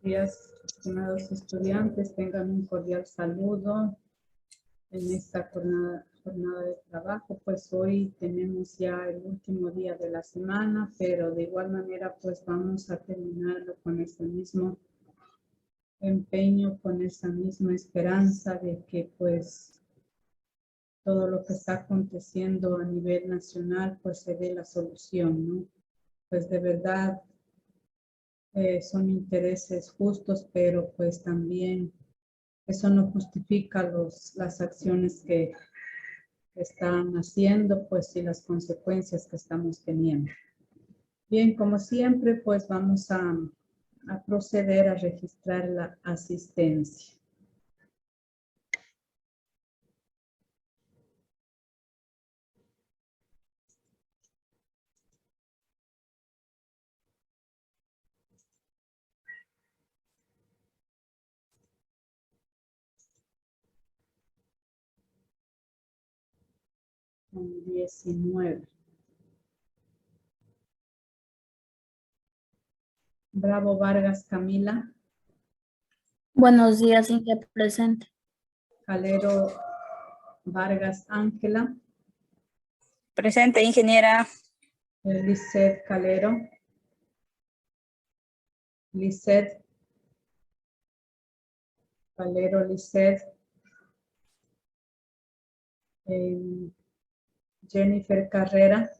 Días, estimados estudiantes, tengan un cordial saludo en esta jornada de trabajo. Pues hoy tenemos ya el último día de la semana, pero de igual manera pues vamos a terminarlo con ese mismo empeño, con esa misma esperanza de que pues todo lo que está aconteciendo a nivel nacional pues se dé la solución, ¿no? Pues de verdad son intereses justos, pero pues también eso no justifica las acciones que están haciendo, pues y las consecuencias que estamos teniendo. Bien, como siempre, pues vamos a proceder a registrar la asistencia. Con 19. Bravo Vargas Camila. Buenos días, Inge, presente. Calero Vargas Ángela. Presente, ingeniera. Lisset Calero. Lisset Calero, Lisset. Jennifer Carrera.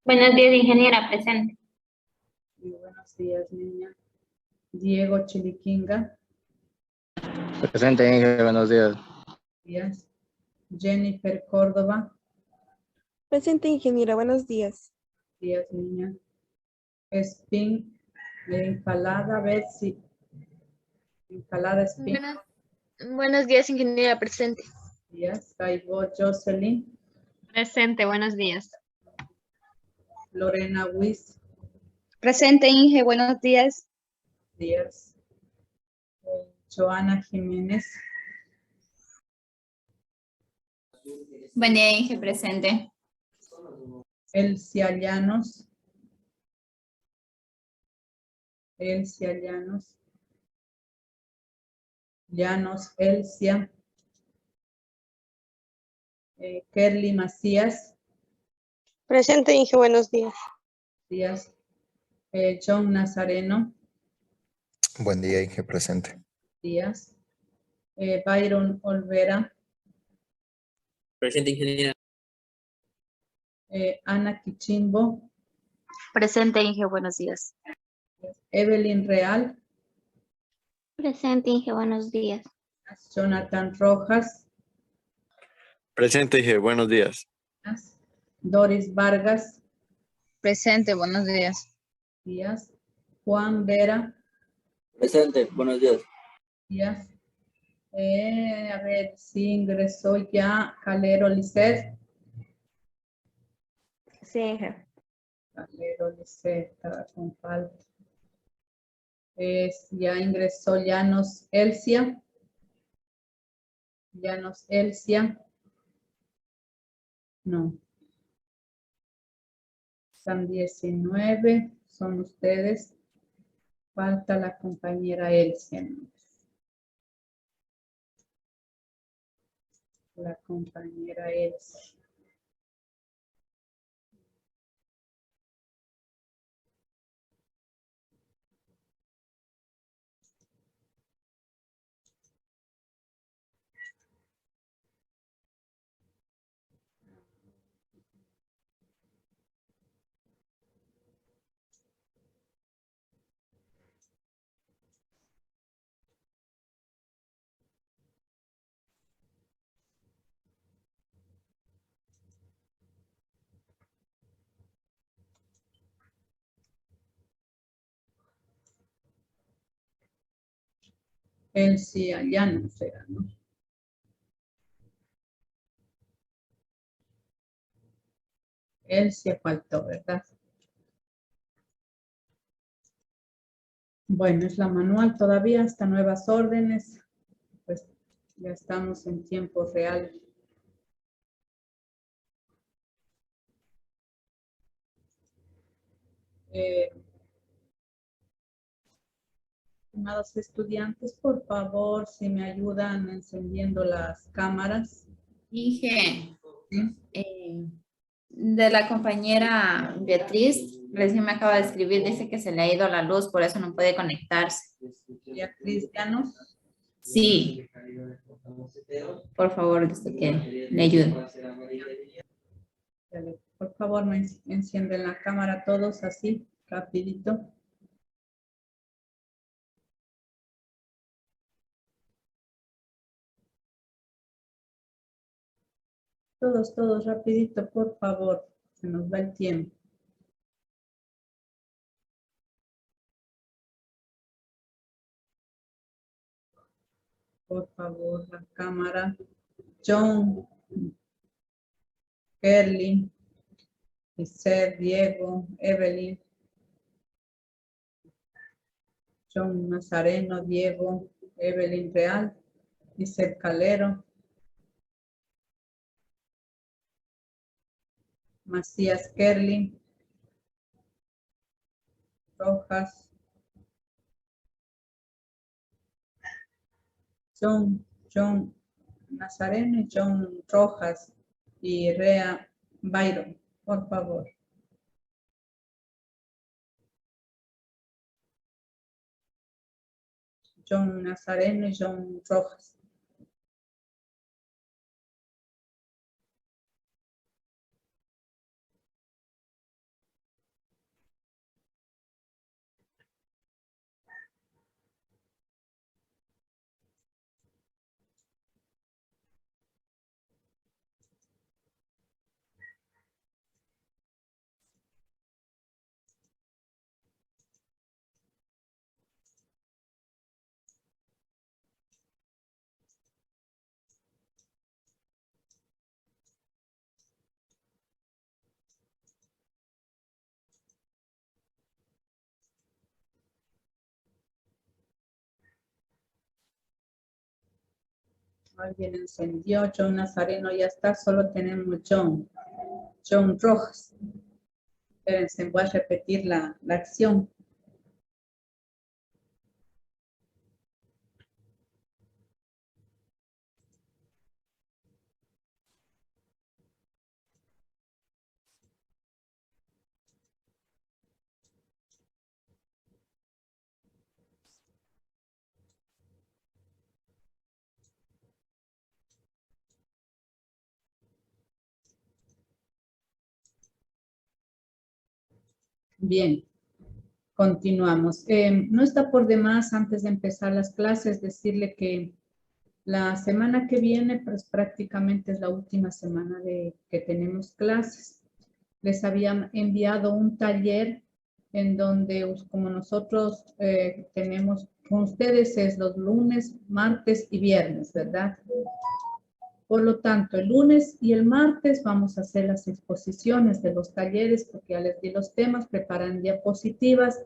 Buenos días, ingeniera, presente. Y buenos días, niña. Diego Chiliquinga. Presente, Inge, buenos días. Días. Jennifer Córdoba. Presente, ingeniera, buenos días. Días, niña. Spin, Encalada, Betsy. Encalada, Spin. Buenos días, ingeniera, presente. Días. Caibo, Jocelyn. Presente, buenos días. Lorena Wiss. Presente, Inge, buenos días. Días. Joana Jiménez. Buen día, Inge, presente. Elcia Llanos. Elcia Llanos. Llanos, Elcia. Kerly Macías. Presente, Inge, buenos días. Días. John Nazareno. Buen día, Inge, presente. Días. Byron Olvera. Presente, ingeniera. Ana Quichimbo. Presente, Inge, buenos días. Evelyn Real. Presente, Inge, buenos días. Jonathan Rojas. Presente, Inge, buenos días. Doris Vargas. Presente, buenos días. Días. Juan Vera. Presente, buenos días. Días. A ver si ingresó ya Calero Lisset. Sí, Inge. Calero Lisset, estaba con falta. Ya ingresó Llanos Elcia. Llanos Elcia. No. Son 19, son ustedes. Falta la compañera Elcia. La compañera Elcia. Elcia Llanos era, ¿no? Elcia faltó, ¿verdad? Bueno, es la manual todavía, hasta nuevas órdenes. Pues ya estamos en tiempo real. Estimados estudiantes, por favor, si me ayudan encendiendo las cámaras. Inge, ¿Sí? de la compañera Beatriz, recién me acaba de escribir, dice que se le ha ido la luz, por eso no puede conectarse. Beatriz Llanos. Sí. Por favor, dice que le ayude. Por favor, me encienden la cámara todos así, rapidito. Todos, rapidito, por favor. Se nos va el tiempo. Por favor, la cámara. John, Kerly, Giselle, Diego, Evelyn, John Nazareno, Diego, Evelyn Real, Giselle Calero, Macías Kerly, Rojas, John Nazareno y John Rojas y Rea Byron, por favor. John Nazareno y John Rojas. Alguien encendió, John Nazareno ya está, solo tenemos John Rojas. Espérense, voy a repetir la acción. Bien, continuamos. No está por demás, antes de empezar las clases, decirle que la semana que viene, pues prácticamente es la última semana que tenemos clases. Les había enviado un taller en donde, como nosotros tenemos con ustedes, es los lunes, martes y viernes, ¿verdad? Por lo tanto, el lunes y el martes vamos a hacer las exposiciones de los talleres, porque ya les di los temas, preparan diapositivas,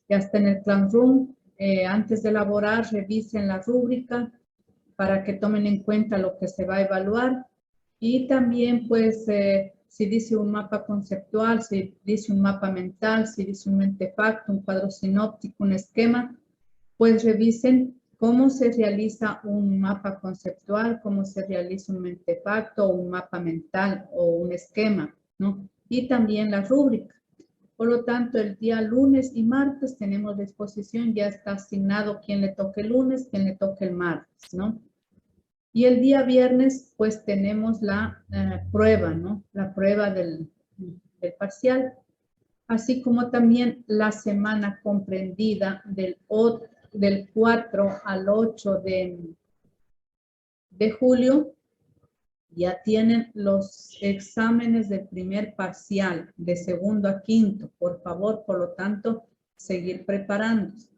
ya está en el Classroom. Antes de elaborar, revisen la rúbrica para que tomen en cuenta lo que se va a evaluar. Y también, pues, si dice un mapa conceptual, si dice un mapa mental, si dice un mentefacto, un cuadro sinóptico, un esquema, pues revisen cómo se realiza un mapa conceptual, cómo se realiza un mentefacto, un mapa mental o un esquema, ¿no? Y también la rúbrica. Por lo tanto, el día lunes y martes tenemos la exposición, ya está asignado quién le toque el lunes, quién le toque el martes, ¿no? Y el día viernes, pues tenemos la prueba, ¿no? La prueba del parcial, así como también la semana comprendida del 4 al 8 de julio, ya tienen los exámenes del primer parcial, de segundo a quinto. Por favor, por lo tanto, seguir preparándose.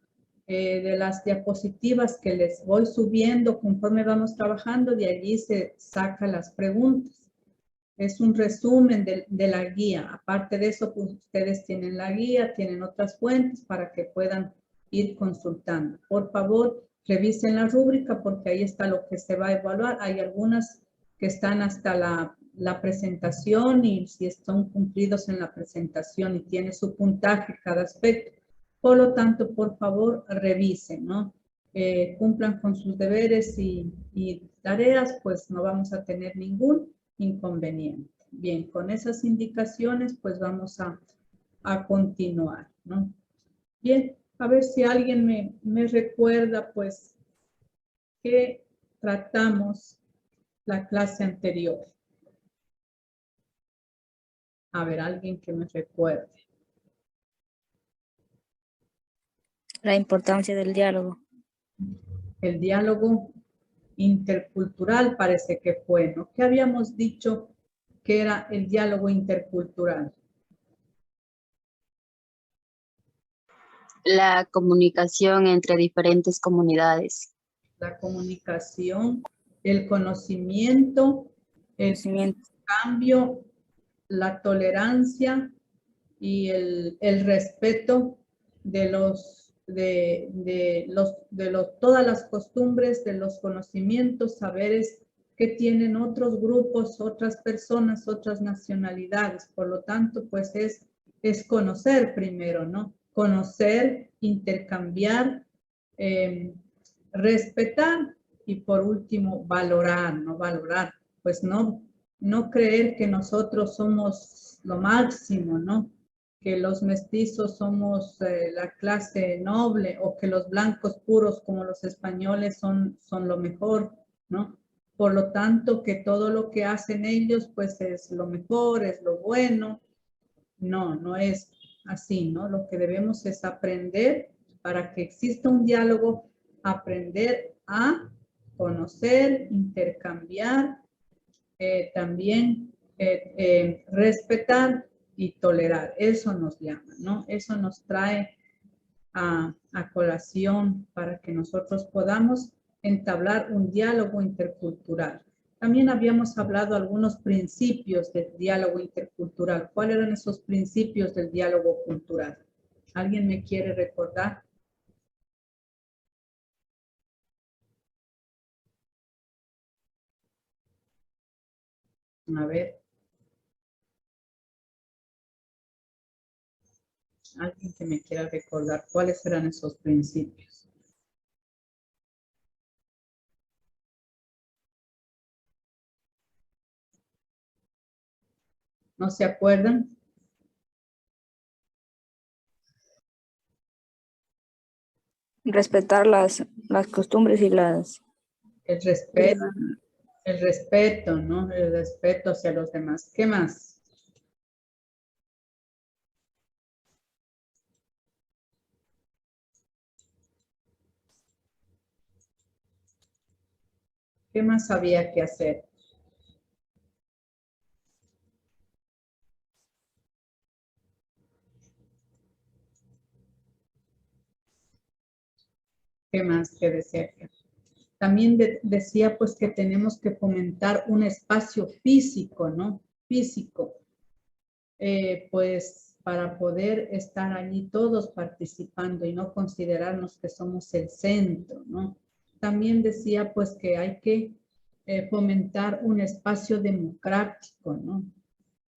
De las diapositivas que les voy subiendo conforme vamos trabajando, de allí se sacan las preguntas. Es un resumen de la guía. Aparte de eso, pues ustedes tienen la guía, tienen otras fuentes para que puedan ir consultando. Por favor, revisen la rúbrica porque ahí está lo que se va a evaluar. Hay algunas que están hasta la presentación y si están cumplidos en la presentación y tiene su puntaje cada aspecto. Por lo tanto, por favor, revisen, ¿no? Cumplan con sus deberes y tareas, pues no vamos a tener ningún inconveniente. Bien, con esas indicaciones, pues vamos a continuar, ¿no? Bien, a ver si alguien me recuerda, pues, que tratamos la clase anterior. A ver, alguien que me recuerde. La importancia del diálogo. El diálogo intercultural parece que fue, ¿no? ¿Qué habíamos dicho que era el diálogo intercultural? La comunicación entre diferentes comunidades. La comunicación, el conocimiento, el cambio, la tolerancia y el respeto de todas las costumbres, de los conocimientos, saberes que tienen otros grupos, otras personas, otras nacionalidades. Por lo tanto, pues es conocer primero, ¿no? Conocer, intercambiar, respetar y por último valorar, ¿no? Valorar, pues no creer que nosotros somos lo máximo, ¿no? Que los mestizos somos la clase noble o que los blancos puros como los españoles son lo mejor, ¿no? Por lo tanto, que todo lo que hacen ellos pues es lo mejor, es lo bueno. No es así, ¿no? Lo que debemos es aprender para que exista un diálogo, aprender a conocer, intercambiar, también respetar y tolerar. Eso nos llama, ¿no? Eso nos trae a colación para que nosotros podamos entablar un diálogo intercultural. También habíamos hablado algunos principios del diálogo intercultural. ¿Cuáles eran esos principios del diálogo cultural? ¿Alguien me quiere recordar? A ver. Alguien que me quiera recordar cuáles eran esos principios. ¿No se acuerdan? Respetar las costumbres y las... El respeto, ¿no? El respeto hacia los demás. ¿Qué más? ¿Qué más había que hacer? ¿Qué más que decía? También decía pues que tenemos que fomentar un espacio físico, ¿no? Físico. Pues para poder estar allí todos participando y no considerarnos que somos el centro, ¿no? También decía pues que hay que fomentar un espacio democrático, ¿no?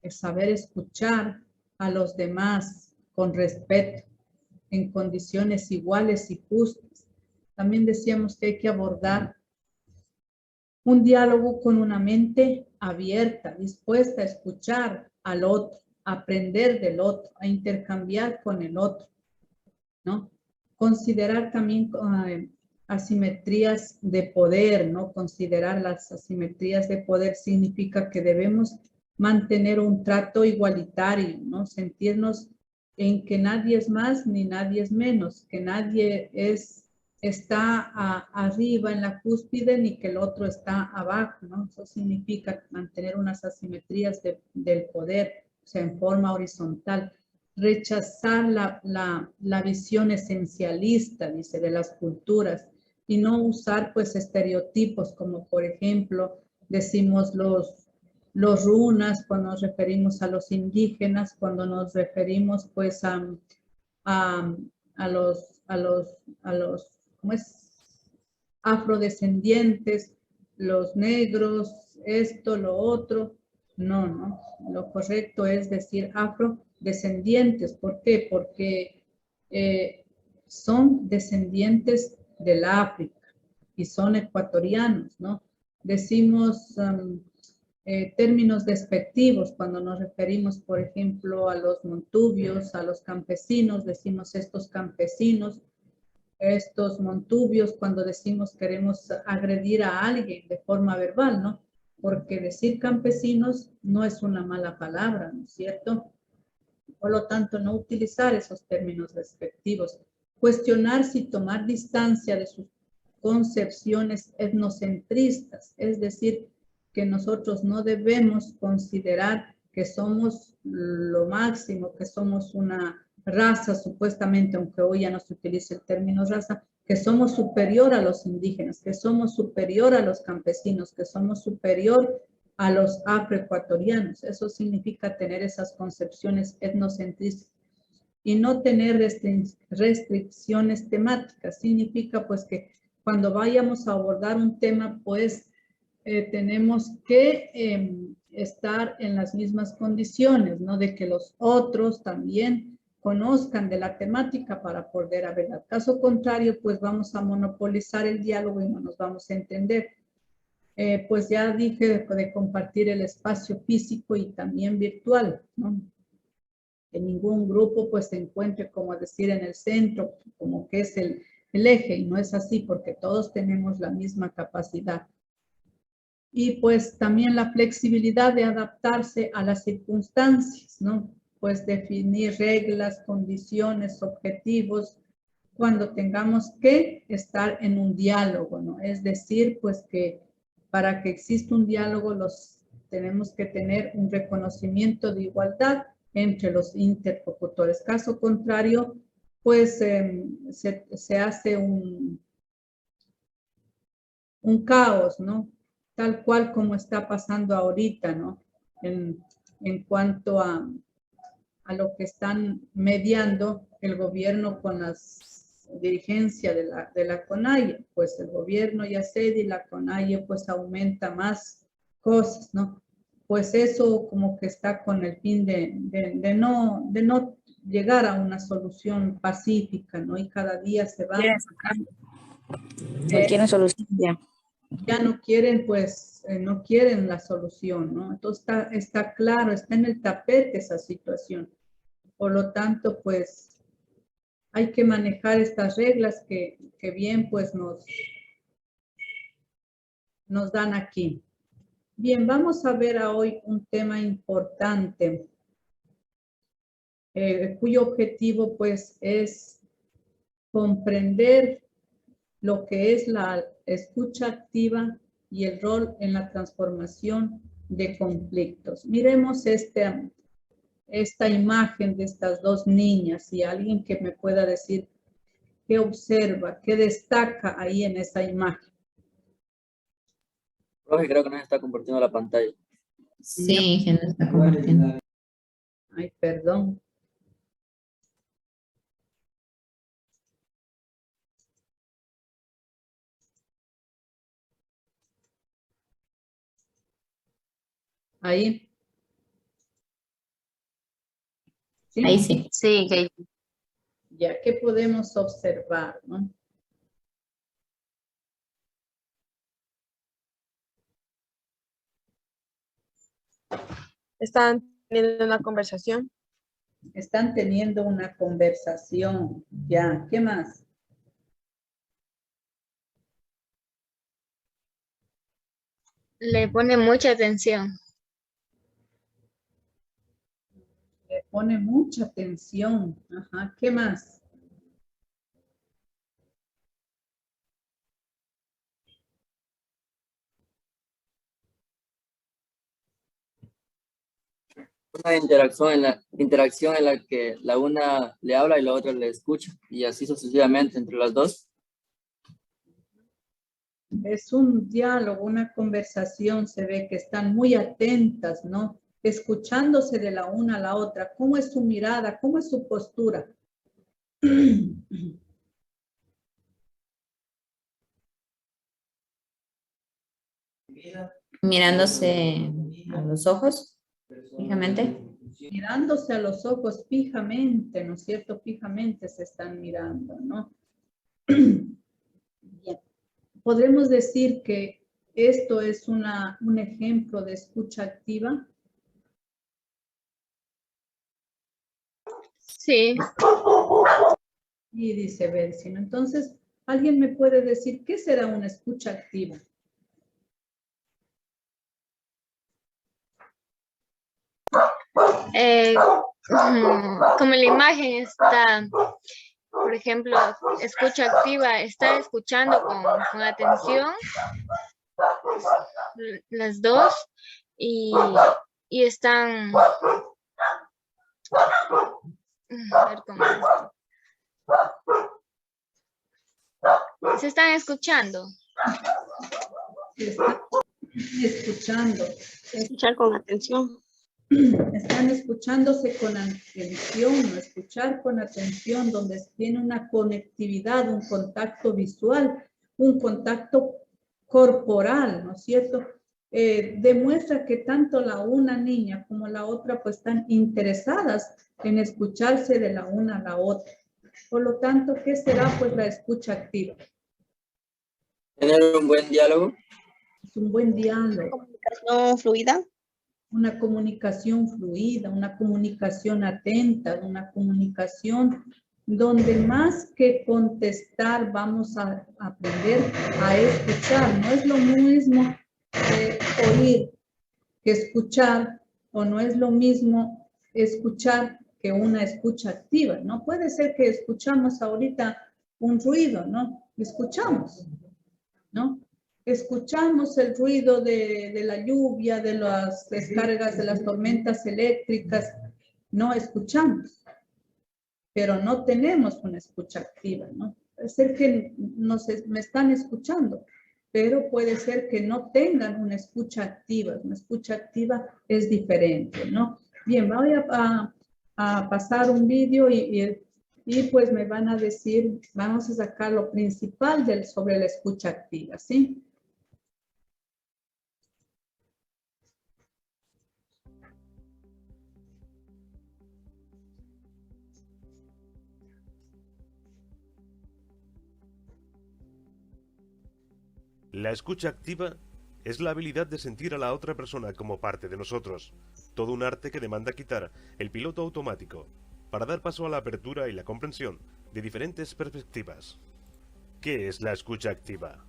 El saber escuchar a los demás con respeto, en condiciones iguales y justas. También decíamos que hay que abordar un diálogo con una mente abierta, dispuesta a escuchar al otro, a aprender del otro, a intercambiar con el otro, ¿no? Considerar también asimetrías de poder, ¿no? Considerar las asimetrías de poder significa que debemos mantener un trato igualitario, ¿no? Sentirnos en que nadie es más ni nadie es menos, que nadie está arriba en la cúspide ni que el otro está abajo, ¿no? Eso significa mantener unas asimetrías del poder, o sea, en forma horizontal. Rechazar la visión esencialista, dice, de las culturas y no usar, pues, estereotipos como, por ejemplo, decimos los runas cuando nos referimos a los indígenas, cuando nos referimos, pues, a los ¿cómo es? Afrodescendientes, los negros, esto, lo otro. No. Lo correcto es decir afrodescendientes. ¿Por qué? Porque son descendientes del África y son ecuatorianos, ¿no? Decimos términos despectivos cuando nos referimos, por ejemplo, a los montubios, a los campesinos, decimos estos campesinos, estos montubios, cuando decimos queremos agredir a alguien de forma verbal, ¿no? Porque decir campesinos no es una mala palabra, ¿no es cierto? Por lo tanto, no utilizar esos términos despectivos. Cuestionar si tomar distancia de sus concepciones etnocentristas, es decir, que nosotros no debemos considerar que somos lo máximo, que somos una raza, supuestamente, aunque hoy ya no se utiliza el término raza, que somos superior a los indígenas, que somos superior a los campesinos, que somos superior a los afroecuatorianos. Eso significa tener esas concepciones etnocentristas y no tener restricciones temáticas. Significa pues que cuando vayamos a abordar un tema, pues tenemos que estar en las mismas condiciones, ¿no? De que los otros también conozcan de la temática para poder hablar. Caso contrario, pues vamos a monopolizar el diálogo y no nos vamos a entender. Pues ya dije de compartir el espacio físico y también virtual, ¿no? Que ningún grupo pues se encuentre, como decir, en el centro, como que es el eje, y no es así porque todos tenemos la misma capacidad. Y pues también la flexibilidad de adaptarse a las circunstancias, ¿no? Pues definir reglas, condiciones, objetivos, cuando tengamos que estar en un diálogo, ¿no? Es decir, pues que para que exista un diálogo tenemos que tener un reconocimiento de igualdad entre los interlocutores. Caso contrario, pues se hace un caos, ¿no? Tal cual como está pasando ahorita, ¿no? En cuanto a lo que están mediando el gobierno con las dirigencias de la CONAIE, pues el gobierno ya cede y la CONAIE pues aumenta más cosas, ¿no? Pues eso como que está con el fin de no llegar a una solución pacífica, ¿no? Y cada día se va... No quieren solución ya. Ya no quieren, pues, no quieren la solución, ¿no? Entonces está claro, está en el tapete esa situación. Por lo tanto, pues, hay que manejar estas reglas que bien, pues, nos dan aquí. Bien, vamos a ver hoy un tema importante, cuyo objetivo, pues, es comprender lo que es la escucha activa y el rol en la transformación de conflictos. Miremos esta imagen de estas dos niñas y alguien que me pueda decir qué observa, qué destaca ahí en esa imagen. Profe, creo que no se está compartiendo la pantalla. Sí, que no está compartiendo. Ay, perdón. Ahí. ¿Sí? Ahí sí. Sí, Gaby. Ya, ¿qué podemos observar, no? ¿Están teniendo una conversación? Están teniendo una conversación. Ya, ¿qué más? Le pone mucha atención. Le pone mucha atención. Ajá, ¿qué más? Una interacción en la que la una le habla y la otra le escucha, y así sucesivamente entre las dos. Es un diálogo, una conversación, se ve que están muy atentas, ¿no? Escuchándose de la una a la otra. ¿Cómo es su mirada? ¿Cómo es su postura? Mirándose a los ojos, fijamente. mirándose a los ojos fijamente, ¿no es cierto? Fijamente se están mirando, ¿no? Bien. Podemos decir que esto es un ejemplo de escucha activa. Sí. Y dice Betsy, ¿no? Entonces, ¿alguien me puede decir qué será una escucha activa? Como la imagen está, por ejemplo, escucha activa, está escuchando con atención las dos y están, a ver cómo es esto. Se están escuchando. Se están escuchando. Escuchar con atención. Están escuchándose con atención, ¿no? Escuchar con atención, donde tiene una conectividad, un contacto visual, un contacto corporal, ¿no es cierto? Demuestra que tanto la una niña como la otra pues están interesadas en escucharse de la una a la otra. Por lo tanto, ¿qué será pues la escucha activa? Tener un buen diálogo. Es un buen diálogo. Comunicación fluida. Una comunicación fluida, una comunicación atenta, una comunicación donde más que contestar vamos a aprender a escuchar. No es lo mismo oír que escuchar, o no es lo mismo escuchar que una escucha activa. No puede ser que escuchamos ahorita un ruido, ¿no? Escuchamos, ¿no? Escuchamos el ruido de la lluvia, de las descargas, de las tormentas eléctricas. No escuchamos, pero no tenemos una escucha activa, ¿no? Puede ser que me están escuchando, pero puede ser que no tengan una escucha activa. Una escucha activa es diferente, ¿no? Bien, voy a pasar un vídeo y pues me van a decir, vamos a sacar lo principal sobre la escucha activa, ¿sí? La escucha activa es la habilidad de sentir a la otra persona como parte de nosotros, todo un arte que demanda quitar el piloto automático para dar paso a la apertura y la comprensión de diferentes perspectivas. ¿Qué es la escucha activa?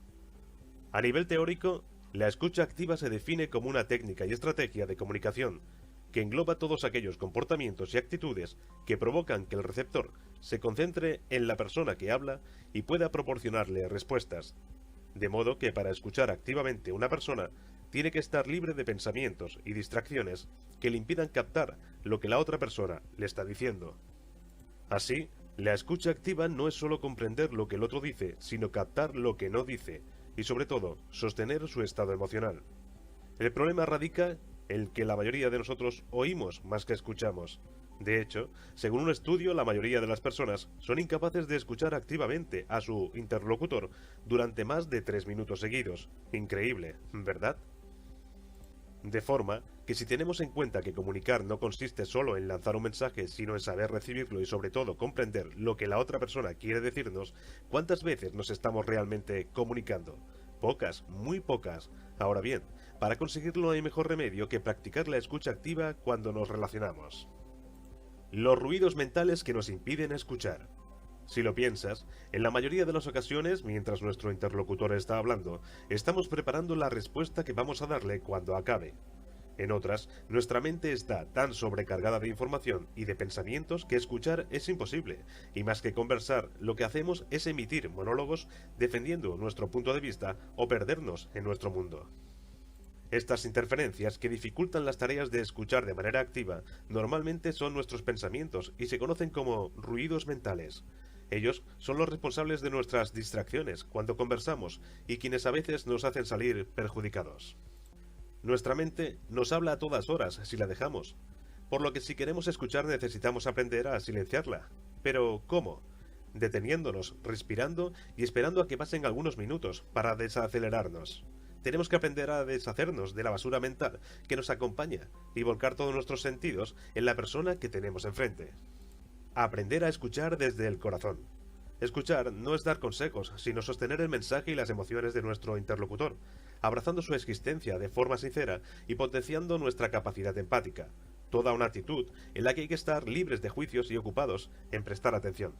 A nivel teórico, la escucha activa se define como una técnica y estrategia de comunicación que engloba todos aquellos comportamientos y actitudes que provocan que el receptor se concentre en la persona que habla y pueda proporcionarle respuestas. De modo que para escuchar activamente a una persona, tiene que estar libre de pensamientos y distracciones que le impidan captar lo que la otra persona le está diciendo. Así, la escucha activa no es solo comprender lo que el otro dice, sino captar lo que no dice, y sobre todo, sostener su estado emocional. El problema radica en que la mayoría de nosotros oímos más que escuchamos. De hecho, según un estudio, la mayoría de las personas son incapaces de escuchar activamente a su interlocutor durante más de 3 minutos seguidos. Increíble, ¿verdad? De forma que si tenemos en cuenta que comunicar no consiste solo en lanzar un mensaje, sino en saber recibirlo y sobre todo comprender lo que la otra persona quiere decirnos, ¿cuántas veces nos estamos realmente comunicando? Pocas, muy pocas. Ahora bien, para conseguirlo hay mejor remedio que practicar la escucha activa cuando nos relacionamos. Los ruidos mentales que nos impiden escuchar. Si lo piensas, en la mayoría de las ocasiones, mientras nuestro interlocutor está hablando, estamos preparando la respuesta que vamos a darle cuando acabe. En otras, nuestra mente está tan sobrecargada de información y de pensamientos que escuchar es imposible, y más que conversar, lo que hacemos es emitir monólogos defendiendo nuestro punto de vista o perdernos en nuestro mundo. Estas interferencias que dificultan las tareas de escuchar de manera activa normalmente son nuestros pensamientos y se conocen como ruidos mentales. Ellos son los responsables de nuestras distracciones cuando conversamos y quienes a veces nos hacen salir perjudicados. Nuestra mente nos habla a todas horas si la dejamos, por lo que si queremos escuchar necesitamos aprender a silenciarla. Pero, ¿cómo? Deteniéndonos, respirando y esperando a que pasen algunos minutos para desacelerarnos. Tenemos que aprender a deshacernos de la basura mental que nos acompaña y volcar todos nuestros sentidos en la persona que tenemos enfrente. Aprender a escuchar desde el corazón. Escuchar no es dar consejos, sino sostener el mensaje y las emociones de nuestro interlocutor, abrazando su existencia de forma sincera y potenciando nuestra capacidad empática. Toda una actitud en la que hay que estar libres de juicios y ocupados en prestar atención.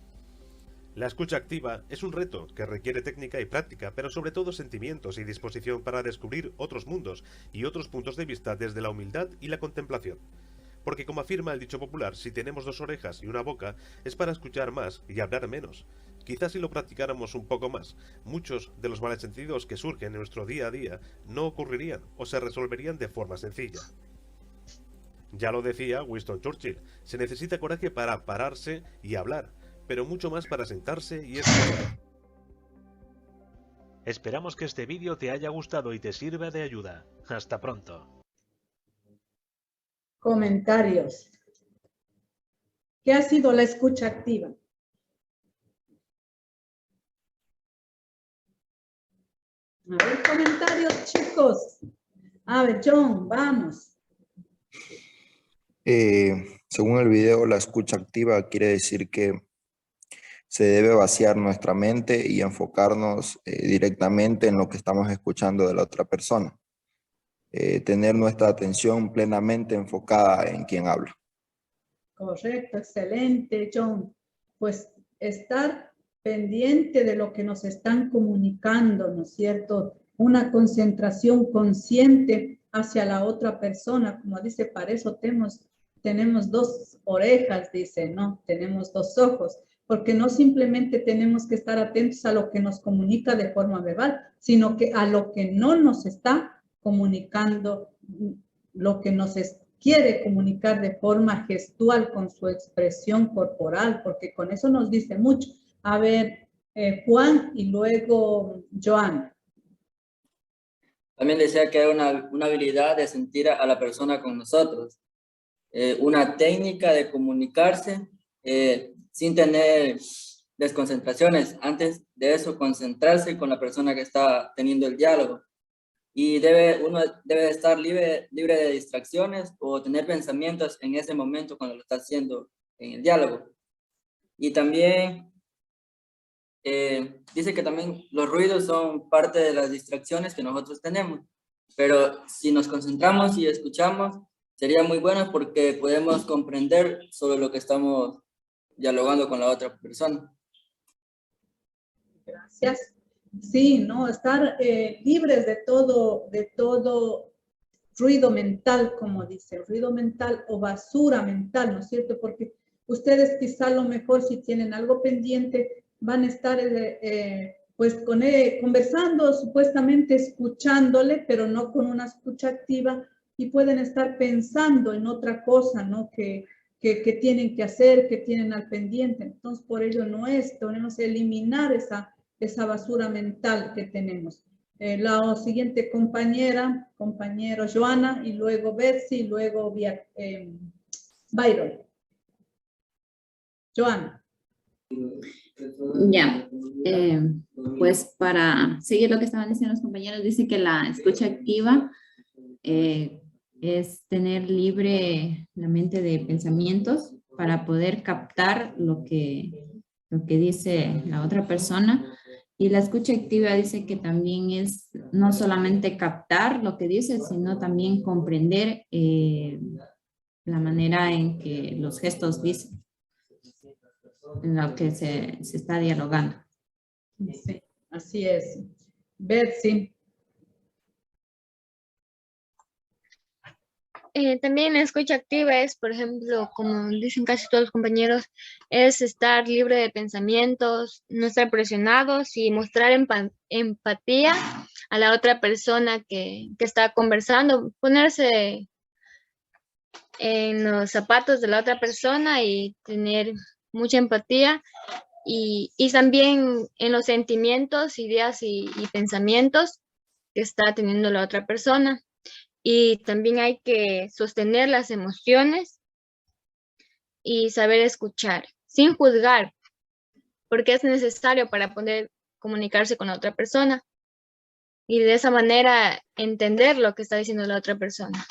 La escucha activa es un reto que requiere técnica y práctica, pero sobre todo sentimientos y disposición para descubrir otros mundos y otros puntos de vista desde la humildad y la contemplación. Porque como afirma el dicho popular, si tenemos 2 orejas y una boca, es para escuchar más y hablar menos. Quizás si lo practicáramos un poco más, muchos de los malentendidos que surgen en nuestro día a día no ocurrirían o se resolverían de forma sencilla. Ya lo decía Winston Churchill, se necesita coraje para pararse y hablar, pero mucho más para sentarse y escuchar. Esperamos que este vídeo te haya gustado y te sirva de ayuda. Hasta pronto. Comentarios. ¿Qué ha sido la escucha activa? A ver, comentarios, chicos. A ver, John, vamos. Según el video, la escucha activa quiere decir que se debe vaciar nuestra mente y enfocarnos directamente en lo que estamos escuchando de la otra persona. Tener nuestra atención plenamente enfocada en quien habla. Correcto, excelente, John. Pues estar pendiente de lo que nos están comunicando, ¿no es cierto? Una concentración consciente hacia la otra persona, como dice, para eso tenemos 2 orejas, dice, ¿no? Tenemos 2 ojos, porque no simplemente tenemos que estar atentos a lo que nos comunica de forma verbal, sino que a lo que no nos está comunicando, lo que nos quiere comunicar de forma gestual con su expresión corporal, porque con eso nos dice mucho. A ver, Juan y luego Joan. También decía que era una habilidad de sentir a la persona con nosotros. Una técnica de comunicarse sin tener desconcentraciones. Antes de eso, concentrarse con la persona que está teniendo el diálogo. Y uno debe estar libre de distracciones o tener pensamientos en ese momento cuando lo está haciendo en el diálogo. Y también dice que también los ruidos son parte de las distracciones que nosotros tenemos. Pero si nos concentramos y escuchamos, sería muy bueno porque podemos comprender sobre lo que estamos dialogando con la otra persona. Gracias. Sí, ¿no? Estar libres de todo ruido mental, como dice, ruido mental o basura mental, ¿no es cierto? Porque ustedes quizá a lo mejor si tienen algo pendiente van a estar pues con él, conversando, supuestamente escuchándole, pero no con una escucha activa y pueden estar pensando en otra cosa, ¿no? Que tienen que hacer, que tienen al pendiente. Entonces, por ello tenemos que eliminar esa basura mental que tenemos. La siguiente compañero Joana, y luego Betsy, y luego Byron. Joana. Ya, pues para seguir lo que estaban diciendo los compañeros, dice que la escucha activa es tener libre la mente de pensamientos para poder captar lo que dice la otra persona. Y la escucha activa dice que también es no solamente captar lo que dice, sino también comprender la manera en que los gestos dicen, en lo que se está dialogando. Sí, así es. Betsy. También la escucha activa es, por ejemplo, como dicen casi todos los compañeros, es estar libre de pensamientos, no estar presionados y mostrar empatía a la otra persona que está conversando, ponerse en los zapatos de la otra persona y tener mucha empatía y también en los sentimientos, ideas y pensamientos que está teniendo la otra persona. Y también hay que sostener las emociones y saber escuchar, sin juzgar, porque es necesario para poder comunicarse con la otra persona. y de esa manera entender lo que está diciendo la otra persona.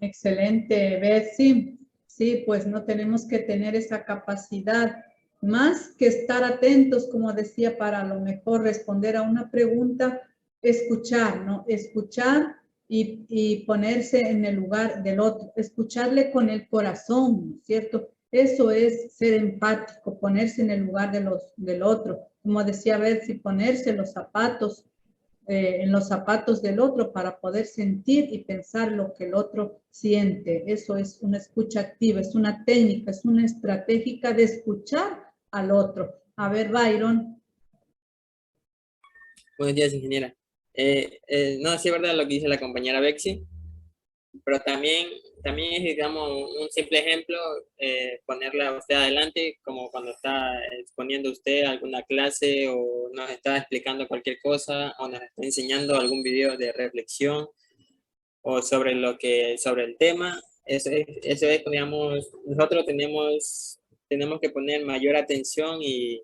Excelente, Betsy. Sí, pues no tenemos que tener esa capacidad, más que estar atentos, como decía, para a lo mejor responder a una pregunta, escuchar, ¿no? Escuchar y ponerse en el lugar del otro, escucharle con el corazón, ¿cierto? Eso es ser empático, ponerse en el lugar del otro. Como decía Betsy, ponerse en los zapatos del otro para poder sentir y pensar lo que el otro siente. Eso es una escucha activa, es una técnica, es una estrategia de escuchar al otro. A ver, Byron. Buenos días, ingeniera. No, sí es verdad lo que dice la compañera Betsy, pero también es, digamos, un simple ejemplo, ponerla a usted adelante, como cuando está exponiendo usted alguna clase o nos está explicando cualquier cosa o nos está enseñando algún video de reflexión o sobre el tema. Eso es, digamos, nosotros tenemos que poner mayor atención y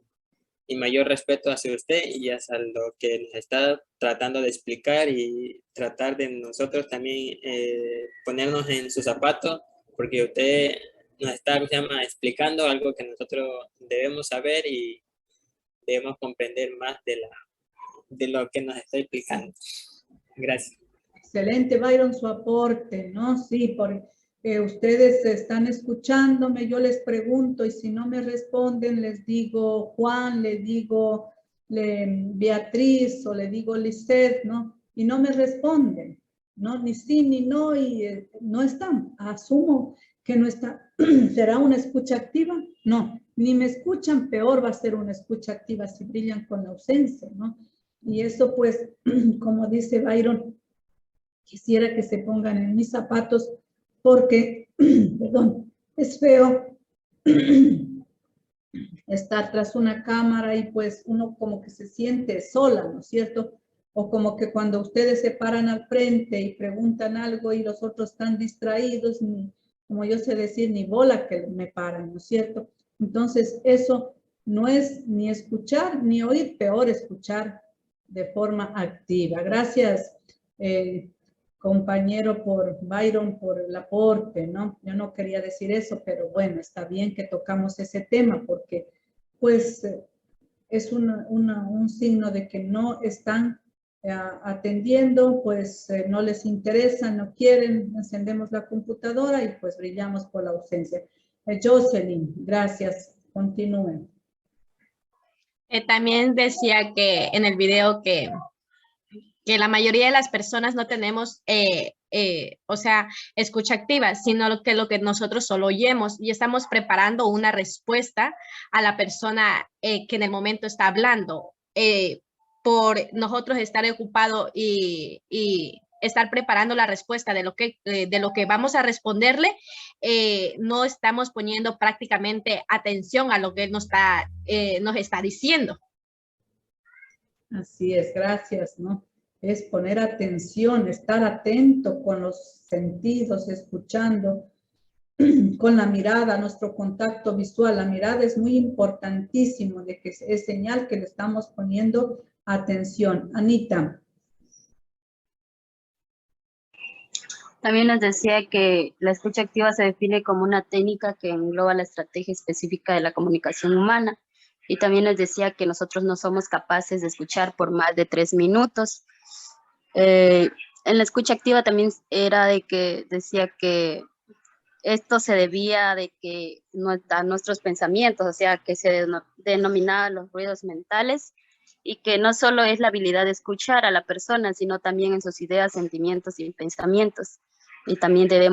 mayor respeto hacia usted y hacia lo que nos está tratando de explicar y tratar de nosotros también ponernos en sus zapatos, porque usted nos está explicando algo que nosotros debemos saber y debemos comprender más de lo que nos está explicando. Gracias. Excelente, Byron, su aporte, ¿no? Sí, porque ustedes están escuchándome, yo les pregunto y si no me responden, les digo Juan, les digo Beatriz o le digo Lisette, ¿no? Y no me responden, ¿no? Ni sí ni no y no están. Asumo que no está. ¿Será una escucha activa? No, ni me escuchan, peor va a ser una escucha activa si brillan con la ausencia, ¿no? Y eso pues, como dice Byron, quisiera que se pongan en mis zapatos porque, perdón, es feo estar tras una cámara y pues uno como que se siente sola, ¿no es cierto? O como que cuando ustedes se paran al frente y preguntan algo y los otros están distraídos, ni, como yo sé decir, ni bola que me paran, ¿no es cierto? Entonces eso no es ni escuchar ni oír, peor escuchar de forma activa. Gracias, compañero Byron, por el aporte, ¿no? Yo no quería decir eso, pero bueno, está bien que tocamos ese tema porque, pues, es un signo de que no están atendiendo, pues, no les interesa, no quieren, encendemos la computadora y pues brillamos por la ausencia. Jocelyn, gracias, continúen. También decía que en el video que la mayoría de las personas no tenemos, o sea, escucha activa, sino lo que nosotros solo oyemos y estamos preparando una respuesta a la persona que en el momento está hablando. Por nosotros estar ocupado y estar preparando la respuesta de lo que vamos a responderle, no estamos poniendo prácticamente atención a lo que él nos está diciendo. Así es, gracias, ¿no? Es poner atención, estar atento con los sentidos, escuchando, con la mirada, nuestro contacto visual. La mirada es muy importantísimo, de que es señal que le estamos poniendo atención. Anita. También nos decía que la escucha activa se define como una técnica que engloba la estrategia específica de la comunicación humana. Y también nos decía que nosotros no somos capaces de escuchar por más de 3 minutos. En la escucha activa también era de que decía que esto se debía de que a nuestros pensamientos, o sea, que se denominaban los ruidos mentales y que no solo es la habilidad de escuchar a la persona, sino también en sus ideas, sentimientos y pensamientos. Y también que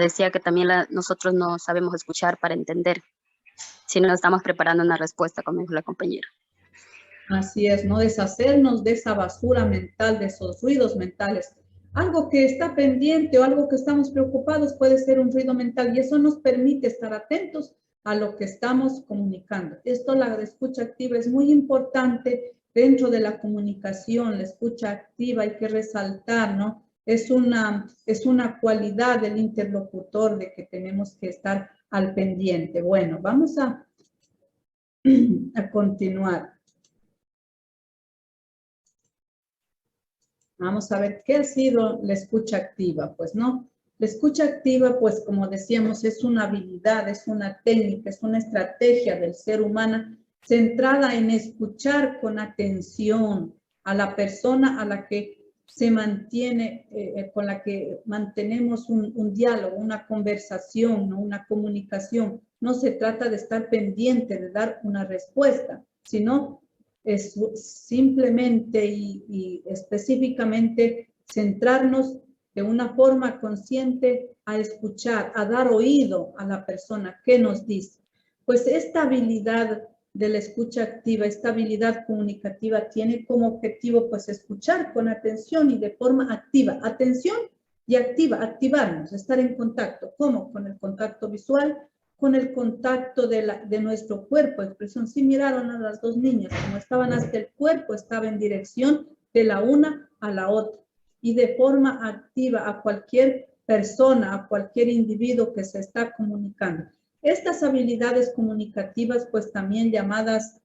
decía que también nosotros no sabemos escuchar para entender, sino estamos preparando una respuesta, como dijo la compañera. Así es, no deshacernos de esa basura mental, de esos ruidos mentales. Algo que está pendiente o algo que estamos preocupados puede ser un ruido mental y eso nos permite estar atentos a lo que estamos comunicando. Esto, la escucha activa, es muy importante dentro de la comunicación. La escucha activa hay que resaltar, ¿no? Es una cualidad del interlocutor de que tenemos que estar al pendiente. Bueno, vamos a continuar. Vamos a ver qué ha sido la escucha activa. Pues no, la escucha activa, pues como decíamos, es una habilidad, es una técnica, es una estrategia del ser humano centrada en escuchar con atención a la persona a la que se mantiene, con la que mantenemos un diálogo, una conversación, ¿no? Una comunicación. No se trata de estar pendiente de dar una respuesta, sino es simplemente y específicamente centrarnos de una forma consciente a escuchar, a dar oído a la persona que nos dice. Pues esta habilidad de la escucha activa, esta habilidad comunicativa tiene como objetivo pues escuchar con atención y de forma activa. Atención y activa, activarnos, estar en contacto. ¿Cómo? Con el contacto visual, con el contacto de nuestro cuerpo, expresión. Sí miraron a las dos niñas, como estaban hasta el cuerpo, estaba en dirección de la una a la otra. Y de forma activa a cualquier persona, a cualquier individuo que se está comunicando. Estas habilidades comunicativas, pues también llamadas,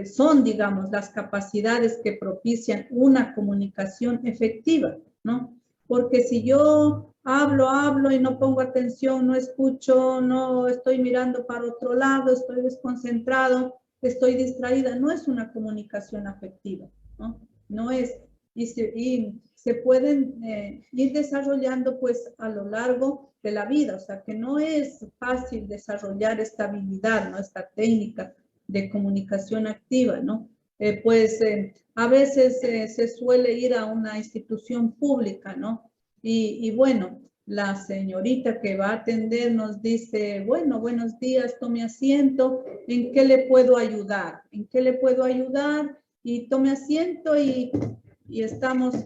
son, digamos, las capacidades que propician una comunicación efectiva, ¿no? Porque si yo hablo y no pongo atención, no escucho, no estoy mirando para otro lado, estoy desconcentrado, estoy distraída, no es una comunicación afectiva, ¿no? No es, y se pueden ir desarrollando pues a lo largo de la vida, o sea que no es fácil desarrollar esta habilidad, ¿no? Esta técnica de comunicación activa, ¿no? A veces se suele ir a una institución pública, ¿no? Y bueno, la señorita que va a atender nos dice, bueno, buenos días, tome asiento, ¿en qué le puedo ayudar? ¿En qué le puedo ayudar? Y tome asiento y estamos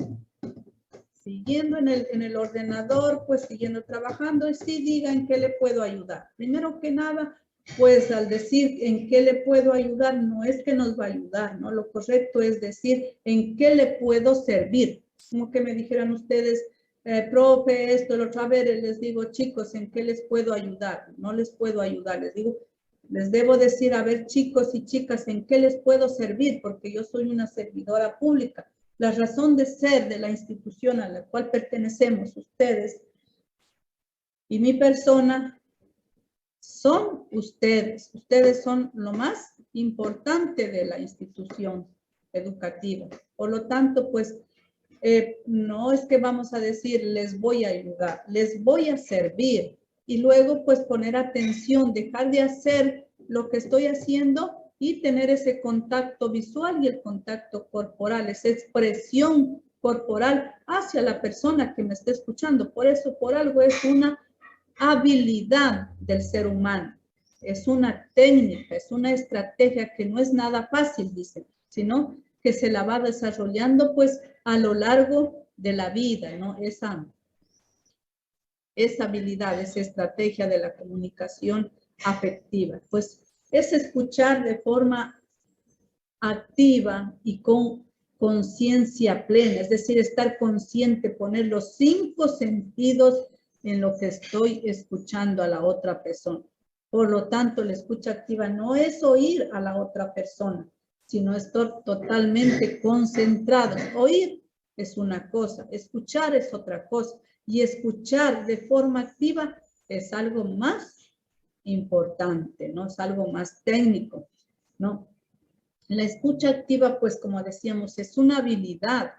siguiendo en el ordenador, pues siguiendo trabajando, y sí, diga en qué le puedo ayudar. Primero que nada, pues al decir en qué le puedo ayudar, no es que nos va a ayudar, ¿no? Lo correcto es decir en qué le puedo servir. Como que me dijeran ustedes, profe, esto, lo otro, a ver, les digo, chicos, ¿en qué les puedo ayudar? No les puedo ayudar, les digo, les debo decir, a ver, chicos y chicas, ¿en qué les puedo servir? Porque yo soy una servidora pública. La razón de ser de la institución a la cual pertenecemos ustedes y mi persona son ustedes. Ustedes son lo más importante de la institución educativa. Por lo tanto, pues, no es que vamos a decir, les voy a ayudar, les voy a servir. Y luego, pues, poner atención, dejar de hacer lo que estoy haciendo y tener ese contacto visual y el contacto corporal, esa expresión corporal hacia la persona que me está escuchando. Por eso, por algo, es una habilidad del ser humano. Es una técnica, es una estrategia que no es nada fácil, dicen, sino que se la va desarrollando, pues, a lo largo de la vida, ¿no? Esa habilidad, esa estrategia de la comunicación afectiva, pues, es escuchar de forma activa y con conciencia plena, es decir, estar consciente, poner los 5 sentidos en lo que estoy escuchando a la otra persona. Por lo tanto, la escucha activa no es oír a la otra persona, sino estar totalmente concentrado. Oír es una cosa, escuchar es otra cosa, y escuchar de forma activa es algo más importante, ¿no? Es algo más técnico, ¿no? La escucha activa, pues como decíamos, es una habilidad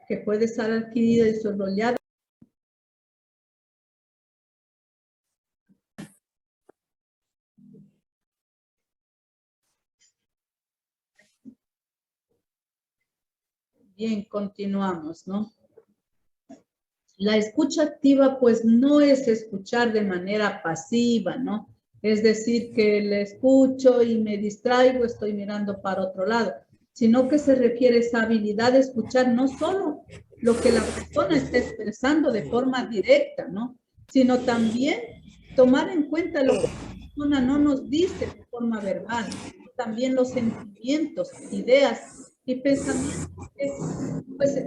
que puede ser adquirida y desarrollada. Bien, continuamos, ¿no? La escucha activa, pues no es escuchar de manera pasiva, ¿no? Es decir, que le escucho y me distraigo, estoy mirando para otro lado, sino que se refiere a esa habilidad de escuchar no solo lo que la persona está expresando de forma directa, ¿no? Sino también tomar en cuenta lo que la persona no nos dice de forma verbal, también los sentimientos, ideas y pensamientos que pues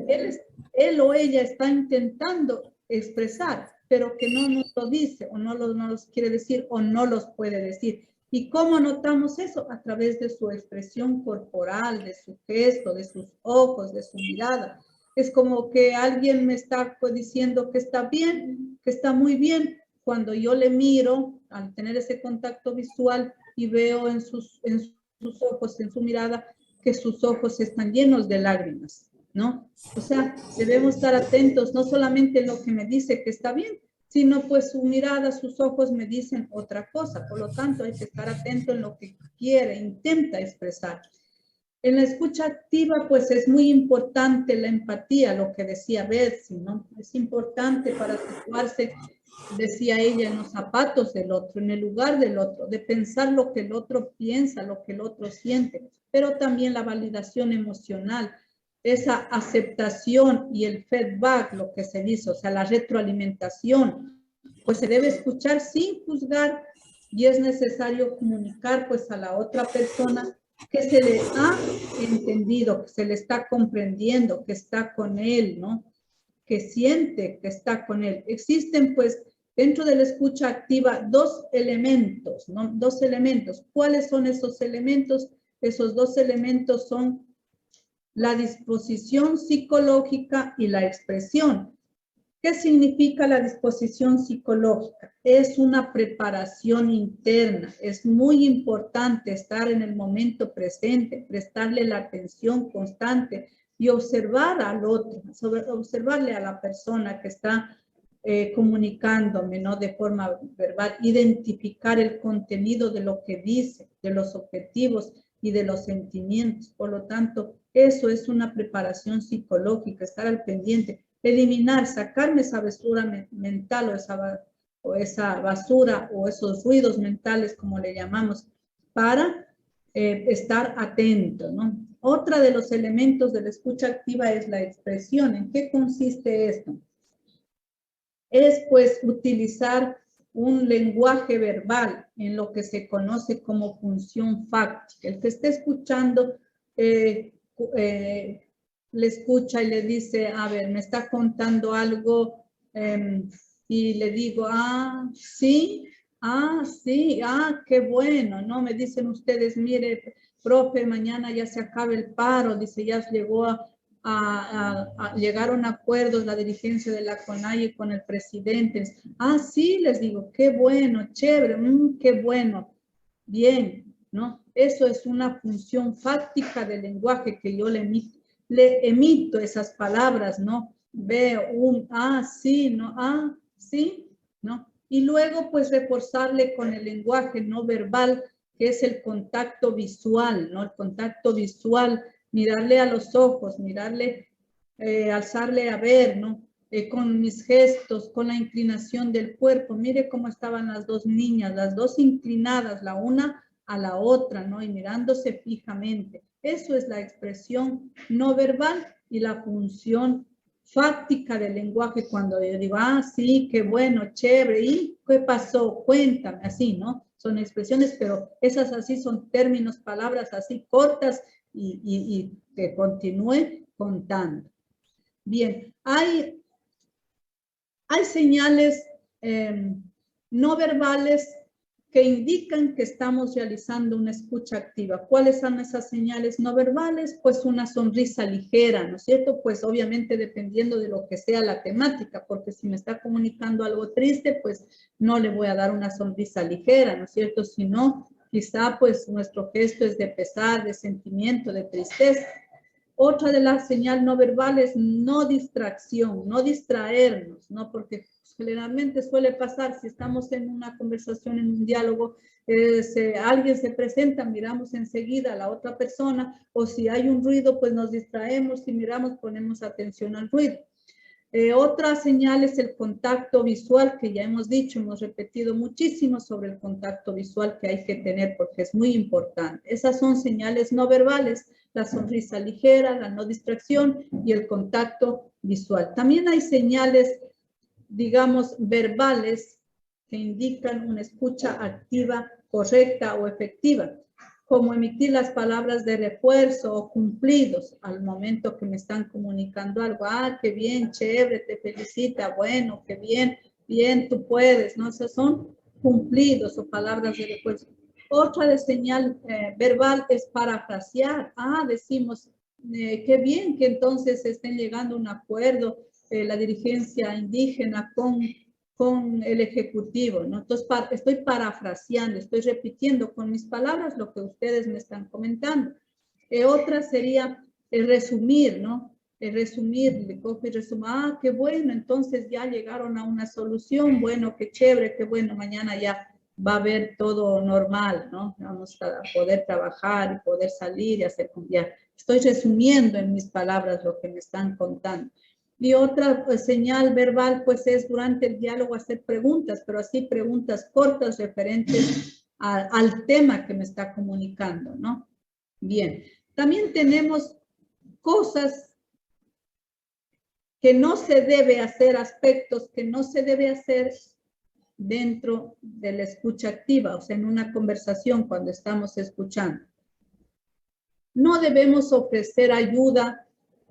él o ella está intentando expresar, pero que no nos lo dice o no los quiere decir o no los puede decir. ¿Y cómo notamos eso? A través de su expresión corporal, de su gesto, de sus ojos, de su mirada. Es como que alguien me está diciendo que está bien, que está muy bien. Cuando yo le miro, al tener ese contacto visual y veo en sus ojos, en su mirada, que sus ojos están llenos de lágrimas, ¿no? O sea, debemos estar atentos, no solamente en lo que me dice que está bien, sino pues su mirada, sus ojos me dicen otra cosa. Por lo tanto, hay que estar atento en lo que quiere, intenta expresar. En la escucha activa, pues es muy importante la empatía, lo que decía Betsy, ¿no? Es importante para situarse, decía ella, en los zapatos del otro, en el lugar del otro, de pensar lo que el otro piensa, lo que el otro siente, pero también la validación emocional, esa aceptación y el feedback, lo que se dice, o sea, la retroalimentación, pues se debe escuchar sin juzgar y es necesario comunicar pues a la otra persona que se le ha entendido, que se le está comprendiendo, que está con él, ¿no? Que siente que está con él. Existen pues dentro de la escucha activa dos elementos, ¿no? Dos elementos. ¿Cuáles son esos elementos? Esos dos elementos son la disposición psicológica y la expresión. ¿Qué significa la disposición psicológica? Es una preparación interna. Es muy importante estar en el momento presente, prestarle la atención constante y observar al otro, observarle a la persona que está comunicándome, ¿no? De forma verbal, identificar el contenido de lo que dice, de los objetivos y de los sentimientos. Por lo tanto, eso es una preparación psicológica, estar al pendiente, eliminar, sacarme esa basura mental o esa basura o esos ruidos mentales, como le llamamos, para estar atento, ¿no? Otra de los elementos de la escucha activa es la expresión. ¿En qué consiste esto? Es pues utilizar un lenguaje verbal en lo que se conoce como función fáctica. El que esté escuchando le escucha y le dice, a ver, me está contando algo y le digo, sí, qué bueno, ¿no? Me dicen ustedes, mire, profe, mañana ya se acaba el paro, dice, ya llegó llegaron a acuerdos la dirigencia de la CONAIE con el presidente. Sí, les digo, qué bueno, chévere, qué bueno, bien, ¿no? Eso es una función fáctica del lenguaje que yo le emito esas palabras, ¿no? Veo sí, ¿no? Sí, ¿no? Y luego, pues, reforzarle con el lenguaje no verbal, que es el contacto visual, ¿no? El contacto visual, mirarle a los ojos, mirarle, alzarle a ver, ¿no? Con mis gestos, con la inclinación del cuerpo. Mire cómo estaban las dos niñas, las dos inclinadas, la una a la otra, ¿no? Y mirándose fijamente. Eso es la expresión no verbal y la función fáctica del lenguaje cuando yo digo, sí, qué bueno, chévere, ¿y qué pasó? Cuéntame, así, ¿no? Son expresiones, pero esas así son términos, palabras así cortas y que continúe contando. Bien, hay señales no verbales que indican que estamos realizando una escucha activa. ¿Cuáles son esas señales no verbales? Pues una sonrisa ligera, ¿no es cierto? Pues obviamente dependiendo de lo que sea la temática, porque si me está comunicando algo triste, pues no le voy a dar una sonrisa ligera, ¿no es cierto? Si no, quizá pues nuestro gesto es de pesar, de sentimiento, de tristeza. Otra de las señales no verbales, no distracción, no distraernos, ¿no? Porque generalmente suele pasar, si estamos en una conversación, en un diálogo, alguien se presenta, miramos enseguida a la otra persona, o si hay un ruido, pues nos distraemos, si miramos, ponemos atención al ruido. Otra señal es el contacto visual, que ya hemos dicho, hemos repetido muchísimo sobre el contacto visual que hay que tener porque es muy importante. Esas son señales no verbales, la sonrisa ligera, la no distracción y el contacto visual. También hay señales, digamos, verbales que indican una escucha activa, correcta o efectiva, como emitir las palabras de refuerzo o cumplidos al momento que me están comunicando algo. Qué bien, chévere, te felicita, bueno, qué bien, bien, tú puedes, ¿no? Esos son cumplidos o palabras de refuerzo. Otra de señal verbal es parafrasear. Decimos, qué bien que entonces estén llegando a un acuerdo la dirigencia indígena con el ejecutivo, ¿no? Entonces, estoy parafraseando, estoy repitiendo con mis palabras lo que ustedes me están comentando. Otra sería el resumir, ¿no? El resumir, le cojo y resumo, qué bueno, entonces ya llegaron a una solución, bueno, qué chévere, qué bueno, mañana ya va a haber todo normal, ¿no? Vamos a poder trabajar y poder salir y hacer, ya estoy resumiendo en mis palabras lo que me están contando. Y otra señal verbal, pues es durante el diálogo hacer preguntas, pero así preguntas cortas referentes al tema que me está comunicando, ¿no? Bien, también tenemos cosas que no se debe hacer, aspectos que no se debe hacer dentro de la escucha activa, o sea, en una conversación cuando estamos escuchando. No debemos ofrecer ayuda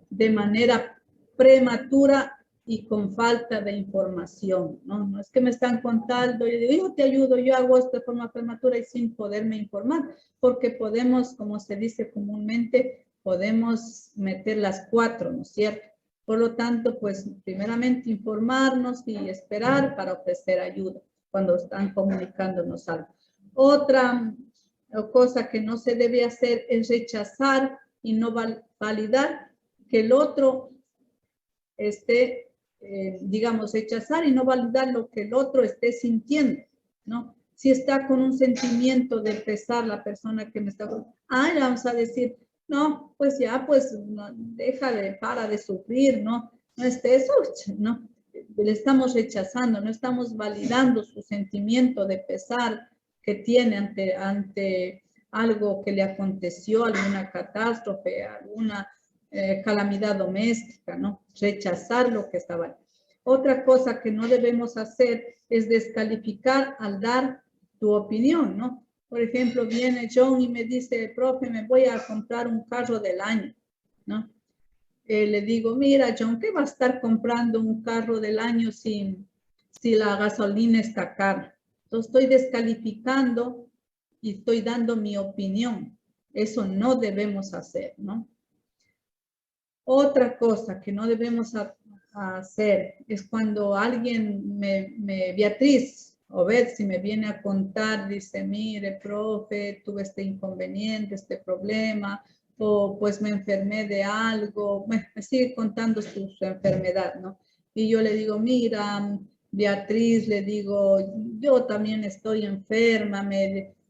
de manera prematura y con falta de información, ¿no? No es que me están contando, yo digo, yo te ayudo, yo hago esto de forma prematura y sin poderme informar, porque podemos, como se dice comúnmente, podemos meter las 4, ¿no es cierto? Por lo tanto, pues, primeramente informarnos y esperar para ofrecer ayuda cuando están comunicándonos algo. Otra cosa que no se debe hacer es rechazar y no validar que el otro esté, digamos, rechazar y no validar lo que el otro esté sintiendo, ¿no? Si está con un sentimiento de pesar la persona que me está... le vamos a decir, no, pues ya, pues no, para de sufrir, ¿no? No es eso, ¿no? Le estamos rechazando, no estamos validando su sentimiento de pesar que tiene ante algo que le aconteció, alguna catástrofe, alguna calamidad doméstica, ¿no? Rechazar lo que estaba ahí. Otra cosa que no debemos hacer es descalificar al dar tu opinión, ¿no? Por ejemplo, viene John y me dice, profe, me voy a comprar un carro del año, ¿no? Le digo, mira, John, ¿qué va a estar comprando un carro del año si la gasolina está cara? Entonces estoy descalificando y estoy dando mi opinión. Eso no debemos hacer, ¿no? Otra cosa que no debemos hacer es cuando alguien Beatriz o Betsy me viene a contar, dice, mire, profe, tuve este inconveniente, este problema, o pues me enfermé de algo, me sigue contando su enfermedad, ¿no? Y yo le digo, mira, Beatriz, le digo, yo también estoy enferma,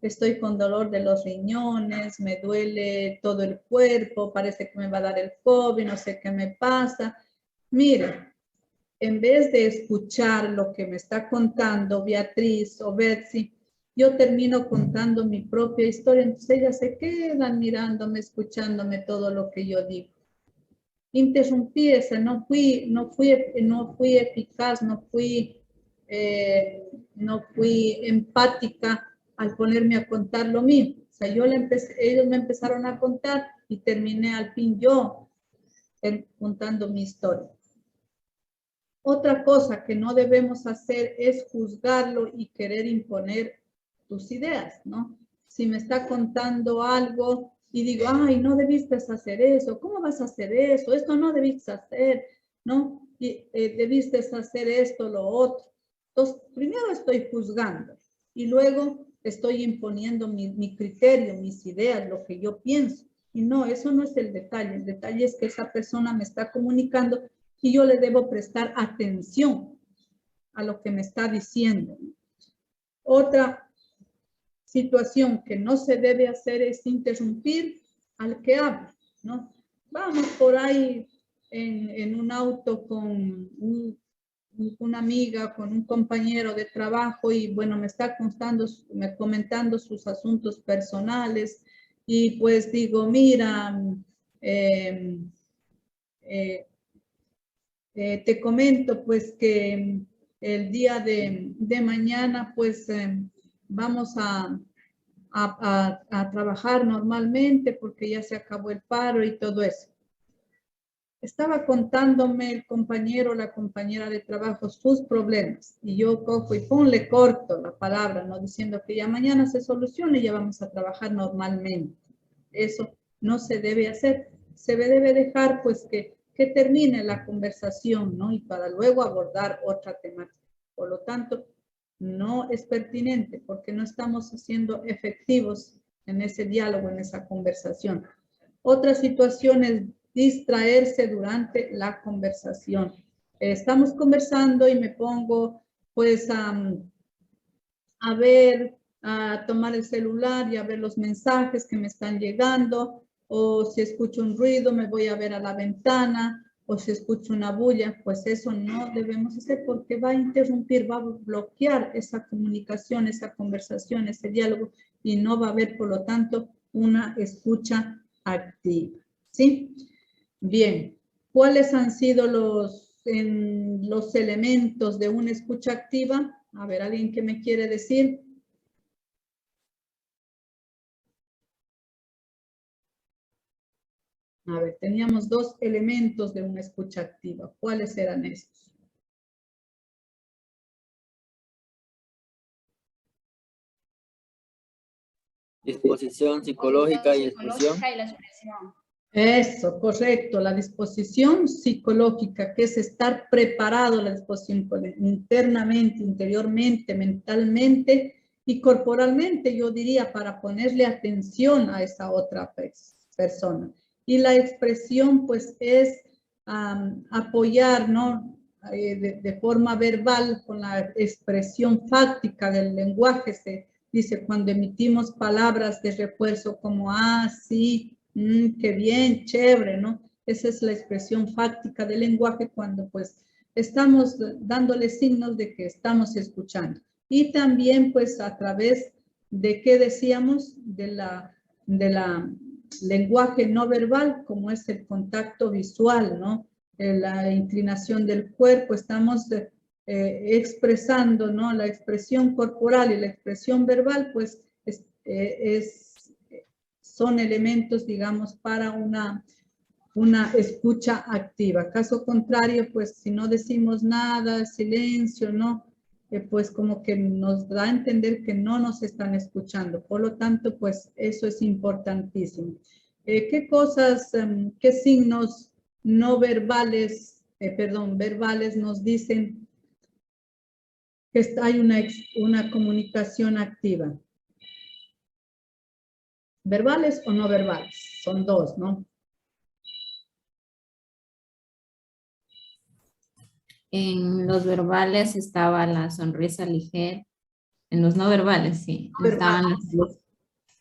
estoy con dolor de los riñones, me duele todo el cuerpo, parece que me va a dar el COVID, no sé qué me pasa. Mire, en vez de escuchar lo que me está contando Beatriz o Betsy, yo termino contando mi propia historia, entonces ellas se quedan mirándome, escuchándome todo lo que yo digo. Interrumpí ese, no fui eficaz, no fui empática al ponerme a contar lo mío. O sea, ellos me empezaron a contar y terminé al fin yo contando mi historia. Otra cosa que no debemos hacer es juzgarlo y querer imponer tus ideas, ¿no? Si me está contando algo y digo, ay, no debiste hacer eso, ¿cómo vas a hacer eso? Esto no debiste hacer, ¿no? Y, debiste hacer esto, lo otro. Entonces, primero estoy juzgando y luego estoy imponiendo mi criterio, mis ideas, lo que yo pienso. Y no, eso no es el detalle es que esa persona me está comunicando y yo le debo prestar atención a lo que me está diciendo. Otra situación que no se debe hacer es interrumpir al que habla, ¿no? Vamos por ahí en un auto con una amiga, con un compañero de trabajo y bueno, me está comentando sus asuntos personales y pues digo, mira, te comento pues que el día de mañana pues vamos a trabajar normalmente porque ya se acabó el paro y todo eso. estaba contándome el compañero o la compañera de trabajo sus problemas y yo cojo y le corto la palabra, no diciendo que ya mañana se solucione y ya vamos a trabajar normalmente. Eso no se debe hacer. Se debe dejar pues que termine la conversación, ¿no? Y para luego abordar otra temática. Por lo tanto, no es pertinente porque no estamos siendo efectivos en ese diálogo, en esa conversación. Otra situación es distraerse durante la conversación. Estamos conversando y me pongo pues a ver, a tomar el celular y a ver los mensajes que me están llegando, o si escucho un ruido me voy a ver a la ventana, o si escucho una bulla, pues eso no debemos hacer porque va a interrumpir, va a bloquear esa comunicación, esa conversación, ese diálogo y no va a haber, por lo tanto, una escucha activa. ¿Sí? Bien, ¿cuáles han sido los elementos de una escucha activa? A ver, ¿alguien que me quiere decir? A ver, teníamos 2 elementos de una escucha activa. ¿Cuáles eran estos? Disposición psicológica y expresión. Eso, correcto. La disposición psicológica, que es estar preparado, la disposición internamente, interiormente, mentalmente y corporalmente, yo diría, para ponerle atención a esa otra persona. Y la expresión, pues, es apoyar, ¿no? De forma verbal, con la expresión fáctica del lenguaje, se dice cuando emitimos palabras de refuerzo como, sí, qué bien, chévere, ¿no? Esa es la expresión fáctica del lenguaje cuando, pues, estamos dándole signos de que estamos escuchando. Y también, pues, a través de, ¿qué decíamos? De la lenguaje no verbal, como es el contacto visual, ¿no? La inclinación del cuerpo, estamos expresando, ¿no? La expresión corporal y la expresión verbal, pues, son elementos, digamos, para una escucha activa. Caso contrario, pues, si no decimos nada, silencio, ¿no? Pues como que nos da a entender que no nos están escuchando. Por lo tanto, pues eso es importantísimo. ¿Qué cosas, qué signos no verbales, verbales nos dicen que hay una comunicación activa? ¿Verbales o no verbales? Son 2, ¿no? En los verbales estaba la sonrisa ligera. En los no verbales, sí. Estaban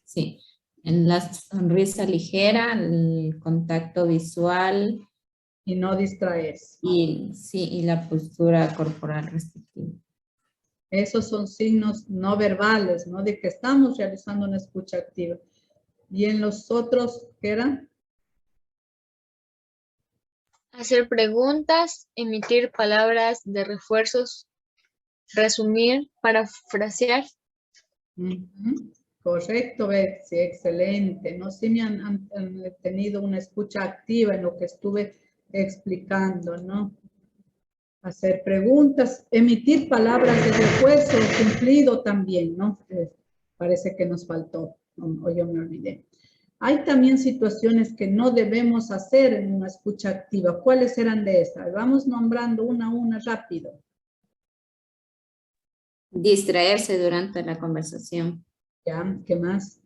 sí. En la sonrisa ligera, el contacto visual. Y no distraerse. Y, sí, y la postura corporal restrictiva. Esos son signos no verbales, ¿no? De que estamos realizando una escucha activa. ¿Y en los otros qué eran? Hacer preguntas, emitir palabras de refuerzos, resumir, parafrasear. Correcto, Betsy, excelente. No sé si me han tenido una escucha activa en lo que estuve explicando, ¿no? Hacer preguntas, emitir palabras de refuerzo, cumplido también, ¿no? Parece que nos faltó, o yo me olvidé. Hay también situaciones que no debemos hacer en una escucha activa. ¿Cuáles eran de esas? Vamos nombrando una a una rápido. Distraerse durante la conversación. ¿Ya? ¿Qué más?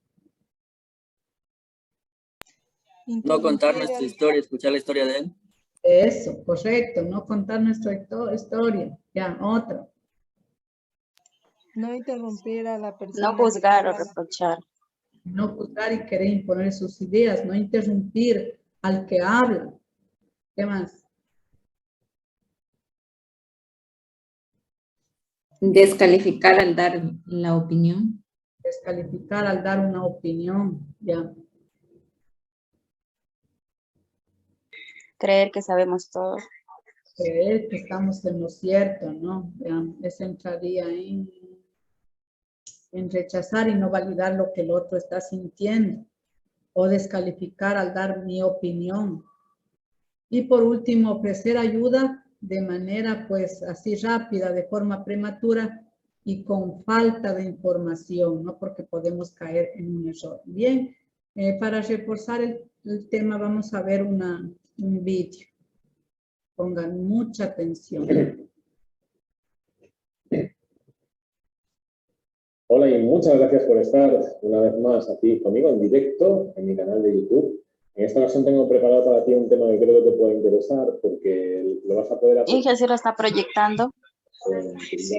No contar nuestra historia, escuchar la historia de él. Eso, correcto. No contar nuestra historia. Ya, otra. No interrumpir a la persona. No juzgar o reprochar. No juzgar y querer imponer sus ideas. No interrumpir al que habla. ¿Qué más? Descalificar al dar la opinión. Descalificar al dar una opinión. Ya. Creer que sabemos todo. Creer que estamos en lo cierto, ¿no? Vean, eso entraría en rechazar y no validar lo que el otro está sintiendo. O descalificar al dar mi opinión. Y por último, ofrecer ayuda de manera pues así rápida, de forma prematura y con falta de información, ¿no? Porque podemos caer en un error. Bien, para reforzar el tema vamos a ver un vídeo. Pongan mucha atención. Hola y muchas gracias por estar una vez más aquí conmigo en directo en mi canal de YouTube. En esta ocasión tengo preparado para ti un tema que creo que te puede interesar porque lo vas a poder hacer. Inge, ¿sí lo está proyectando?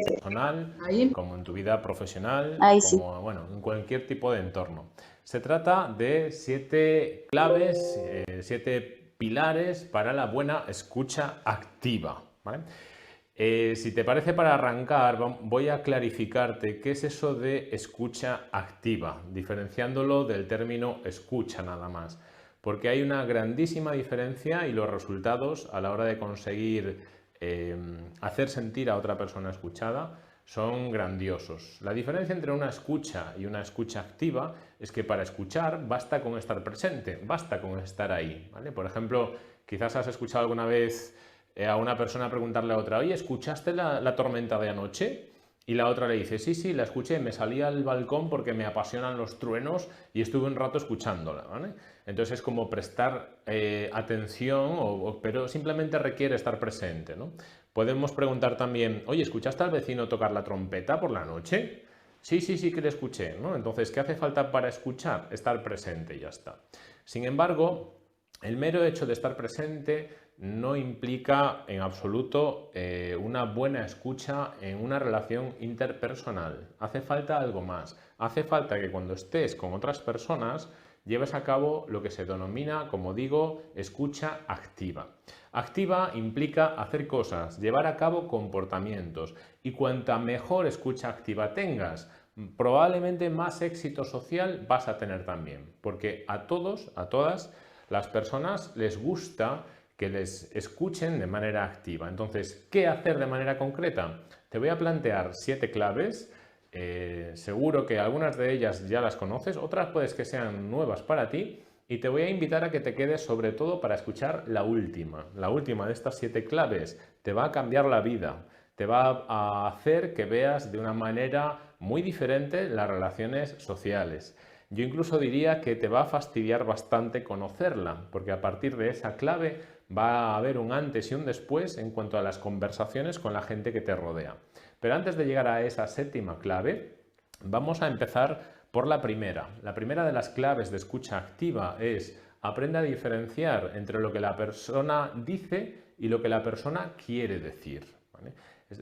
Personal, como en tu vida profesional, como bueno, en cualquier tipo de entorno. Se trata de 7 claves, 7 pilares para la buena escucha activa, ¿vale? Si te parece, para arrancar, voy a clarificarte qué es eso de escucha activa, diferenciándolo del término escucha nada más, porque hay una grandísima diferencia y los resultados a la hora de conseguir hacer sentir a otra persona escuchada son grandiosos. La diferencia entre una escucha y una escucha activa es que para escuchar basta con estar presente, basta con estar ahí, ¿vale? Por ejemplo, quizás has escuchado alguna vez a una persona preguntarle a otra, oye, ¿escuchaste la tormenta de anoche? Y la otra le dice, sí, la escuché, me salí al balcón porque me apasionan los truenos y estuve un rato escuchándola, ¿vale? Entonces es como prestar atención, pero simplemente requiere estar presente, ¿no? Podemos preguntar también, oye, ¿escuchaste al vecino tocar la trompeta por la noche? Sí que le escuché, ¿no? Entonces, ¿qué hace falta para escuchar? Estar presente y ya está. Sin embargo, el mero hecho de estar presente no implica en absoluto una buena escucha en una relación interpersonal. Hace falta algo más. Hace falta que cuando estés con otras personas lleves a cabo lo que se denomina, como digo, escucha activa. Activa implica hacer cosas, llevar a cabo comportamientos, y cuanta mejor escucha activa tengas, probablemente más éxito social vas a tener también, porque a todos, a todas las personas les gusta que les escuchen de manera activa. Entonces, ¿qué hacer de manera concreta? Te voy a plantear 7 claves. Seguro que algunas de ellas ya las conoces, otras puedes que sean nuevas para ti, y te voy a invitar a que te quedes sobre todo para escuchar la última. La última de estas 7 claves te va a cambiar la vida, te va a hacer que veas de una manera muy diferente las relaciones sociales. Yo incluso diría que te va a fastidiar bastante conocerla, porque a partir de esa clave va a haber un antes y un después en cuanto a las conversaciones con la gente que te rodea. Pero antes de llegar a esa 7ª clave, vamos a empezar por la primera. La primera de las claves de escucha activa es aprende a diferenciar entre lo que la persona dice y lo que la persona quiere decir, ¿vale?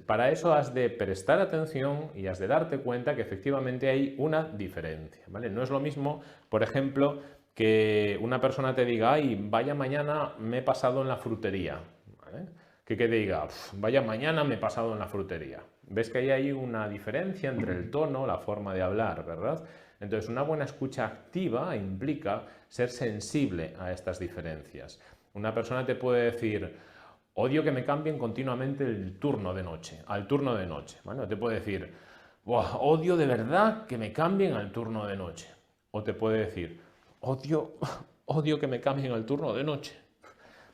Para eso has de prestar atención y has de darte cuenta que efectivamente hay una diferencia, ¿vale? No es lo mismo, por ejemplo, que una persona te diga, ay, vaya mañana me he pasado en la frutería, ¿vale? Que te diga, vaya mañana me he pasado en la frutería. Ves que ahí hay una diferencia entre el tono, la forma de hablar, ¿verdad? Entonces, una buena escucha activa implica ser sensible a estas diferencias. Una persona te puede decir, odio que me cambien continuamente el turno de noche, al turno de noche. Bueno, te puede decir, odio de verdad que me cambien al turno de noche. O te puede decir, odio que me cambien al turno de noche.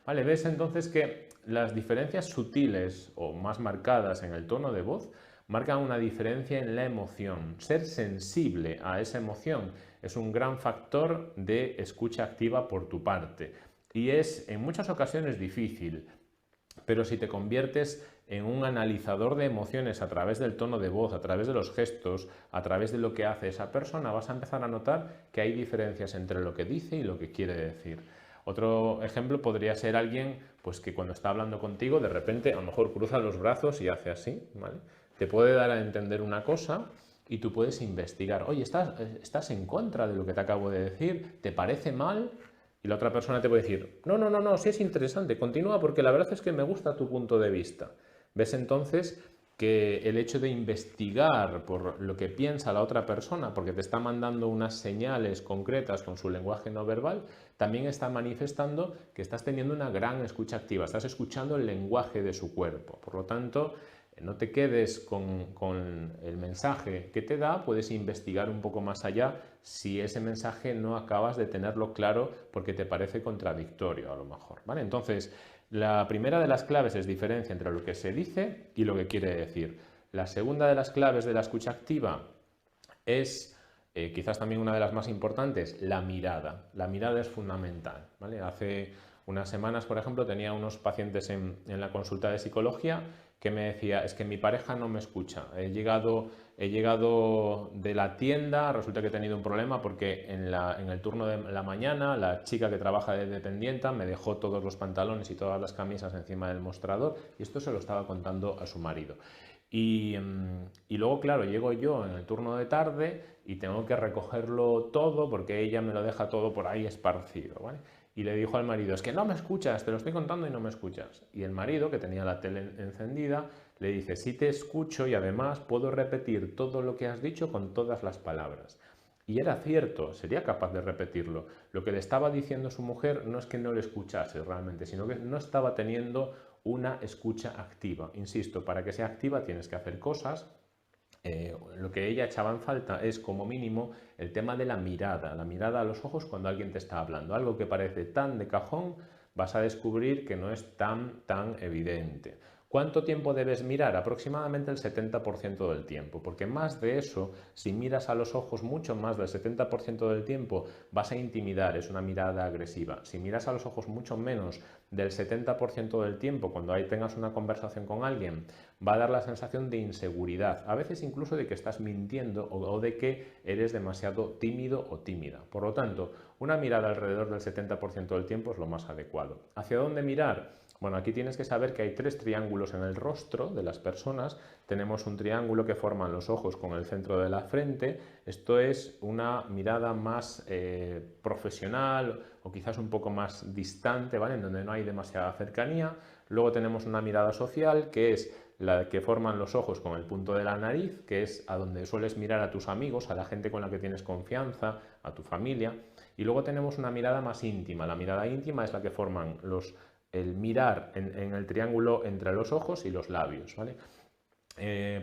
Vale, ves entonces que las diferencias sutiles o más marcadas en el tono de voz marcan una diferencia en la emoción. Ser sensible a esa emoción es un gran factor de escucha activa por tu parte. Y es en muchas ocasiones difícil, pero si te conviertes en un analizador de emociones a través del tono de voz, a través de los gestos, a través de lo que hace esa persona, vas a empezar a notar que hay diferencias entre lo que dice y lo que quiere decir. Otro ejemplo podría ser alguien pues, que cuando está hablando contigo, de repente a lo mejor cruza los brazos y hace así, ¿vale? Te puede dar a entender una cosa y tú puedes investigar. Oye, ¿estás en contra de lo que te acabo de decir? ¿Te parece mal? Y la otra persona te puede decir, no, sí es interesante, continúa porque la verdad es que me gusta tu punto de vista. ¿Ves entonces que el hecho de investigar por lo que piensa la otra persona, porque te está mandando unas señales concretas con su lenguaje no verbal, también está manifestando que estás teniendo una gran escucha activa, estás escuchando el lenguaje de su cuerpo? Por lo tanto, no te quedes con el mensaje que te da, puedes investigar un poco más allá si ese mensaje no acabas de tenerlo claro porque te parece contradictorio a lo mejor, ¿vale? Entonces, la primera de las claves es diferencia entre lo que se dice y lo que quiere decir. La segunda de las claves de la escucha activa es, quizás también una de las más importantes, la mirada. La mirada es fundamental, ¿vale? Hace unas semanas, por ejemplo, tenía unos pacientes en la consulta de psicología que me decía, es que mi pareja no me escucha. He llegado de la tienda, resulta que he tenido un problema porque en el turno de la mañana la chica que trabaja de dependienta me dejó todos los pantalones y todas las camisas encima del mostrador y esto se lo estaba contando a su marido. Y luego, claro, llego yo en el turno de tarde y tengo que recogerlo todo porque ella me lo deja todo por ahí esparcido, ¿vale? Y le dijo al marido, es que no me escuchas, te lo estoy contando y no me escuchas. Y el marido, que tenía la tele encendida, le dice, sí te escucho y además puedo repetir todo lo que has dicho con todas las palabras. Y era cierto, sería capaz de repetirlo. Lo que le estaba diciendo su mujer no es que no le escuchase realmente, sino que no estaba teniendo una escucha activa. Insisto, para que sea activa tienes que hacer cosas. Lo que ella echaba en falta es, como mínimo, el tema de la mirada a los ojos cuando alguien te está hablando. Algo que parece tan de cajón, vas a descubrir que no es tan evidente. ¿Cuánto tiempo debes mirar? Aproximadamente el 70% del tiempo, porque más de eso, si miras a los ojos mucho más del 70% del tiempo, vas a intimidar, es una mirada agresiva. Si miras a los ojos mucho menos del 70% del tiempo, cuando ahí tengas una conversación con alguien, va a dar la sensación de inseguridad, a veces incluso de que estás mintiendo o de que eres demasiado tímido o tímida. Por lo tanto, una mirada alrededor del 70% del tiempo es lo más adecuado. ¿Hacia dónde mirar? Bueno, aquí tienes que saber que hay 3 triángulos en el rostro de las personas. Tenemos un triángulo que forman los ojos con el centro de la frente. Esto es una mirada más profesional o quizás un poco más distante, ¿vale? En donde no hay demasiada cercanía. Luego tenemos una mirada social, que es la que forman los ojos con el punto de la nariz, que es a donde sueles mirar a tus amigos, a la gente con la que tienes confianza, a tu familia. Y luego tenemos una mirada más íntima. La mirada íntima es la que forman el mirar en el triángulo entre los ojos y los labios, ¿vale?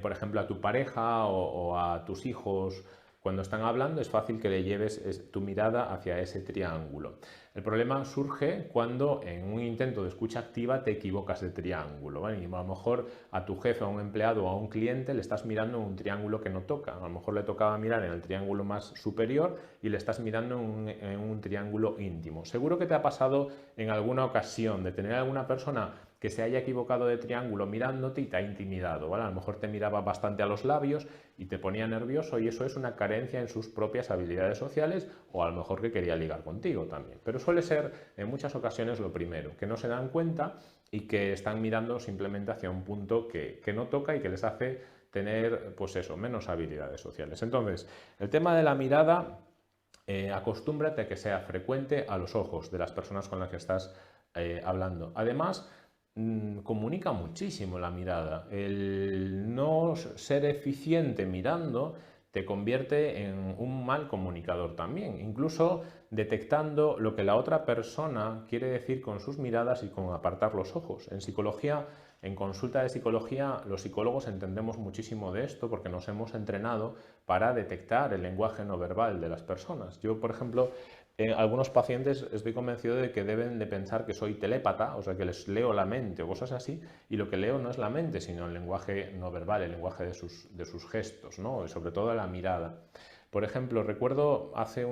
Por ejemplo, a tu pareja o a tus hijos, cuando están hablando, es fácil que le lleves tu mirada hacia ese triángulo. El problema surge cuando en un intento de escucha activa te equivocas de triángulo, ¿vale? Y a lo mejor a tu jefe, a un empleado o a un cliente le estás mirando en un triángulo que no toca. A lo mejor le tocaba mirar en el triángulo más superior y le estás mirando en un triángulo íntimo. Seguro que te ha pasado en alguna ocasión de tener alguna persona que se haya equivocado de triángulo mirándote y te ha intimidado, ¿vale? A lo mejor te miraba bastante a los labios y te ponía nervioso y eso es una carencia en sus propias habilidades sociales o a lo mejor que quería ligar contigo también. Pero suele ser en muchas ocasiones lo primero, que no se dan cuenta y que están mirando simplemente hacia un punto que no toca y que les hace tener, pues eso, menos habilidades sociales. Entonces, el tema de la mirada, acostúmbrate a que sea frecuente a los ojos de las personas con las que estás hablando. Además, comunica muchísimo la mirada. El no ser eficiente mirando te convierte en un mal comunicador también, incluso detectando lo que la otra persona quiere decir con sus miradas y con apartar los ojos. En psicología, en consulta de psicología, los psicólogos entendemos muchísimo de esto porque nos hemos entrenado para detectar el lenguaje no verbal de las personas. Yo, por ejemplo, algunos pacientes estoy convencido de que deben de pensar que soy telépata, o sea, que les leo la mente o cosas así, y lo que leo no es la mente, sino el lenguaje no verbal, el lenguaje de sus gestos, ¿no? Y sobre todo la mirada. Por ejemplo, recuerdo hace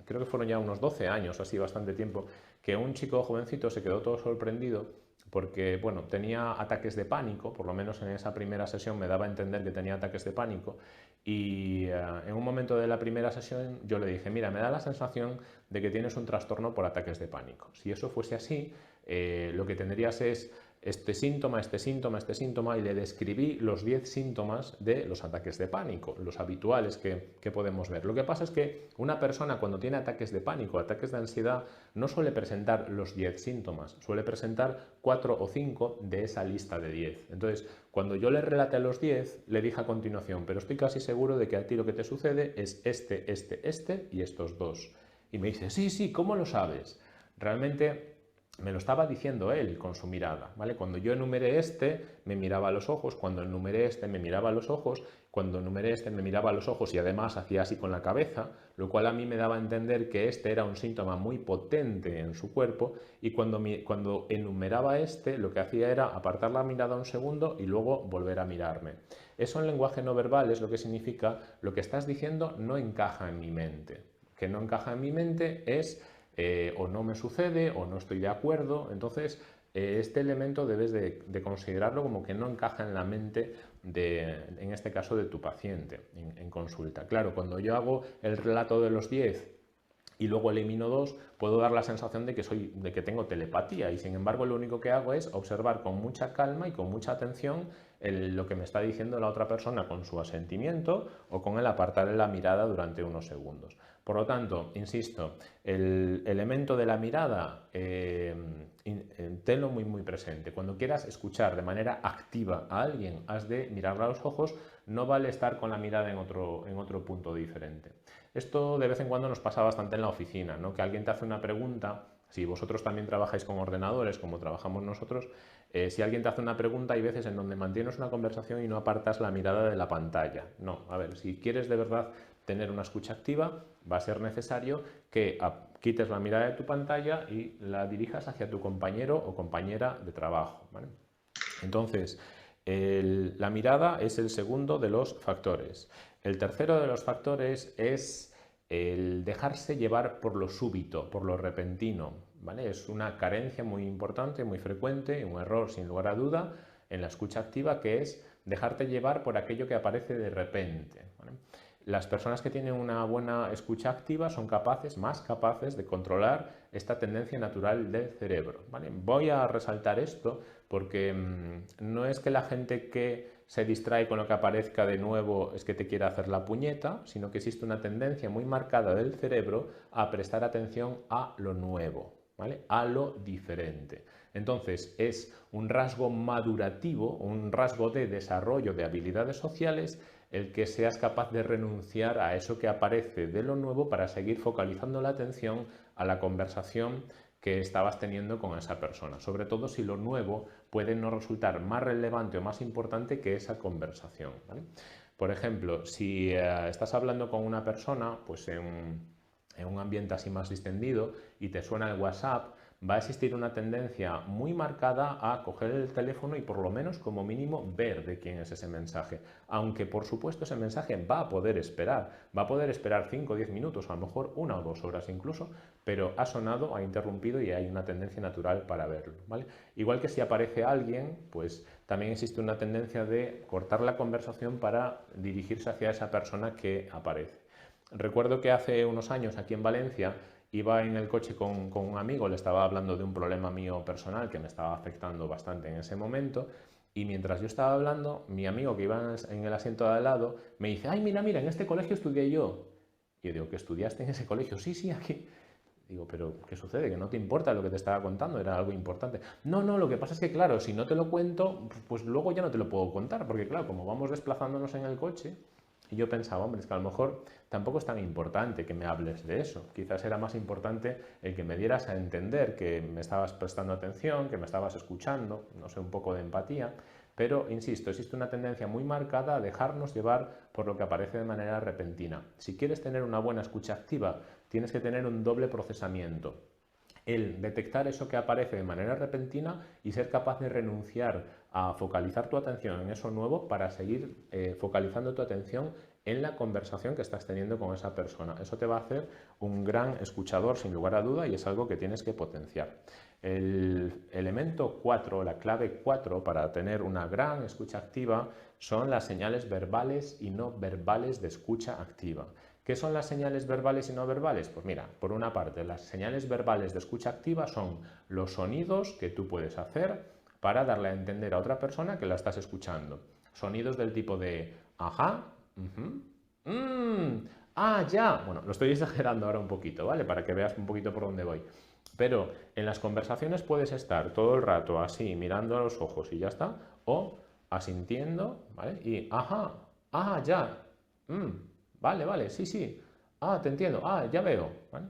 creo que fueron ya unos 12 años, así bastante tiempo, que un chico jovencito se quedó todo sorprendido porque, bueno, tenía ataques de pánico, por lo menos en esa primera sesión me daba a entender que tenía ataques de pánico y en un momento de la primera sesión yo le dije, mira, me da la sensación de que tienes un trastorno por ataques de pánico. Si eso fuese así, lo que tendrías es este síntoma y le describí los 10 síntomas de los ataques de pánico, los habituales que podemos ver. Lo que pasa es que una persona cuando tiene ataques de pánico, ataques de ansiedad, no suele presentar los 10 síntomas, suele presentar 4 o 5 de esa lista de 10. Entonces, cuando yo le relaté los 10, le dije a continuación, pero estoy casi seguro de que a ti lo que te sucede es este y estos 2. Y me dice, sí, ¿cómo lo sabes? Realmente me lo estaba diciendo él con su mirada, ¿vale? Cuando yo enumeré este, me miraba a los ojos, cuando enumeré este, me miraba a los ojos, cuando enumeré este, me miraba a los ojos y además hacía así con la cabeza, lo cual a mí me daba a entender que este era un síntoma muy potente en su cuerpo, y cuando enumeraba este, lo que hacía era apartar la mirada un segundo y luego volver a mirarme. Eso en lenguaje no verbal es lo que significa: lo que estás diciendo no encaja en mi mente. Que no encaja en mi mente es o no me sucede o no estoy de acuerdo. Entonces este elemento debes de considerarlo como que no encaja en la mente en este caso de tu paciente en consulta. Claro, cuando yo hago el relato de los 10 y luego elimino 2, puedo dar la sensación de que tengo telepatía, y sin embargo lo único que hago es observar con mucha calma y con mucha atención lo que me está diciendo la otra persona con su asentimiento o con el apartarle la mirada durante unos segundos. Por lo tanto, insisto, el elemento de la mirada, tenlo muy presente. Cuando quieras escuchar de manera activa a alguien, has de mirarle a los ojos, no vale estar con la mirada en otro punto diferente. Esto de vez en cuando nos pasa bastante en la oficina, ¿no? Que alguien te hace una pregunta. Si vosotros también trabajáis con ordenadores, como trabajamos nosotros, si alguien te hace una pregunta, hay veces en donde mantienes una conversación y no apartas la mirada de la pantalla. No, a ver, si quieres de verdad tener una escucha activa, va a ser necesario que quites la mirada de tu pantalla y la dirijas hacia tu compañero o compañera de trabajo, ¿vale? Entonces, la mirada es el segundo de los factores. El tercero de los factores es el dejarse llevar por lo súbito, por lo repentino, ¿vale? Es una carencia muy importante, muy frecuente, un error sin lugar a duda en la escucha activa, que es dejarte llevar por aquello que aparece de repente, ¿vale? Las personas que tienen una buena escucha activa son más capaces de controlar esta tendencia natural del cerebro, ¿vale? Voy a resaltar esto porque no es que la gente que se distrae con lo que aparezca de nuevo es que te quiera hacer la puñeta, sino que existe una tendencia muy marcada del cerebro a prestar atención a lo nuevo, ¿vale? A lo diferente. Entonces es un rasgo madurativo, un rasgo de desarrollo de habilidades sociales, el que seas capaz de renunciar a eso que aparece de lo nuevo para seguir focalizando la atención a la conversación que estabas teniendo con esa persona, sobre todo si lo nuevo puede no resultar más relevante o más importante que esa conversación, ¿vale? Por ejemplo, si estás hablando con una persona pues en un ambiente así más distendido y te suena el WhatsApp, va a existir una tendencia muy marcada a coger el teléfono y por lo menos como mínimo ver de quién es ese mensaje, aunque por supuesto ese mensaje va a poder esperar 5 o 10 minutos, a lo mejor 1 o 2 horas incluso, pero ha sonado, ha interrumpido y hay una tendencia natural para verlo, ¿vale? Igual que si aparece alguien, pues también existe una tendencia de cortar la conversación para dirigirse hacia esa persona que aparece. Recuerdo que hace unos años aquí en Valencia iba en el coche con un amigo, le estaba hablando de un problema mío personal que me estaba afectando bastante en ese momento, y mientras yo estaba hablando, mi amigo que iba en el asiento de al lado me dice: ¡ay, mira, en este colegio estudié yo! Y yo digo: ¿que estudiaste en ese colegio? Sí, aquí. Digo: ¿pero qué sucede? ¿Que no te importa lo que te estaba contando? Era algo importante. No, lo que pasa es que claro, si no te lo cuento, pues luego ya no te lo puedo contar, porque claro, como vamos desplazándonos en el coche. Y yo pensaba: hombre, es que a lo mejor tampoco es tan importante que me hables de eso. Quizás era más importante el que me dieras a entender que me estabas prestando atención, que me estabas escuchando, no sé, un poco de empatía. Pero, insisto, existe una tendencia muy marcada a dejarnos llevar por lo que aparece de manera repentina. Si quieres tener una buena escucha activa, tienes que tener un doble procesamiento. El detectar eso que aparece de manera repentina y ser capaz de renunciar a focalizar tu atención en eso nuevo para seguir focalizando tu atención en la conversación que estás teniendo con esa persona. Eso te va a hacer un gran escuchador sin lugar a duda y es algo que tienes que potenciar. El elemento 4, la clave 4 para tener una gran escucha activa son las señales verbales y no verbales de escucha activa. ¿Qué son las señales verbales y no verbales? Pues mira, por una parte, las señales verbales de escucha activa son los sonidos que tú puedes hacer para darle a entender a otra persona que la estás escuchando. Sonidos del tipo de ajá, ah, ya. Bueno, lo estoy exagerando ahora un poquito, ¿vale? Para que veas un poquito por dónde voy. Pero en las conversaciones puedes estar todo el rato así, mirando a los ojos y ya está, o asintiendo, ¿vale? Y ajá, ya, vale, sí, te entiendo, ya veo, ¿vale?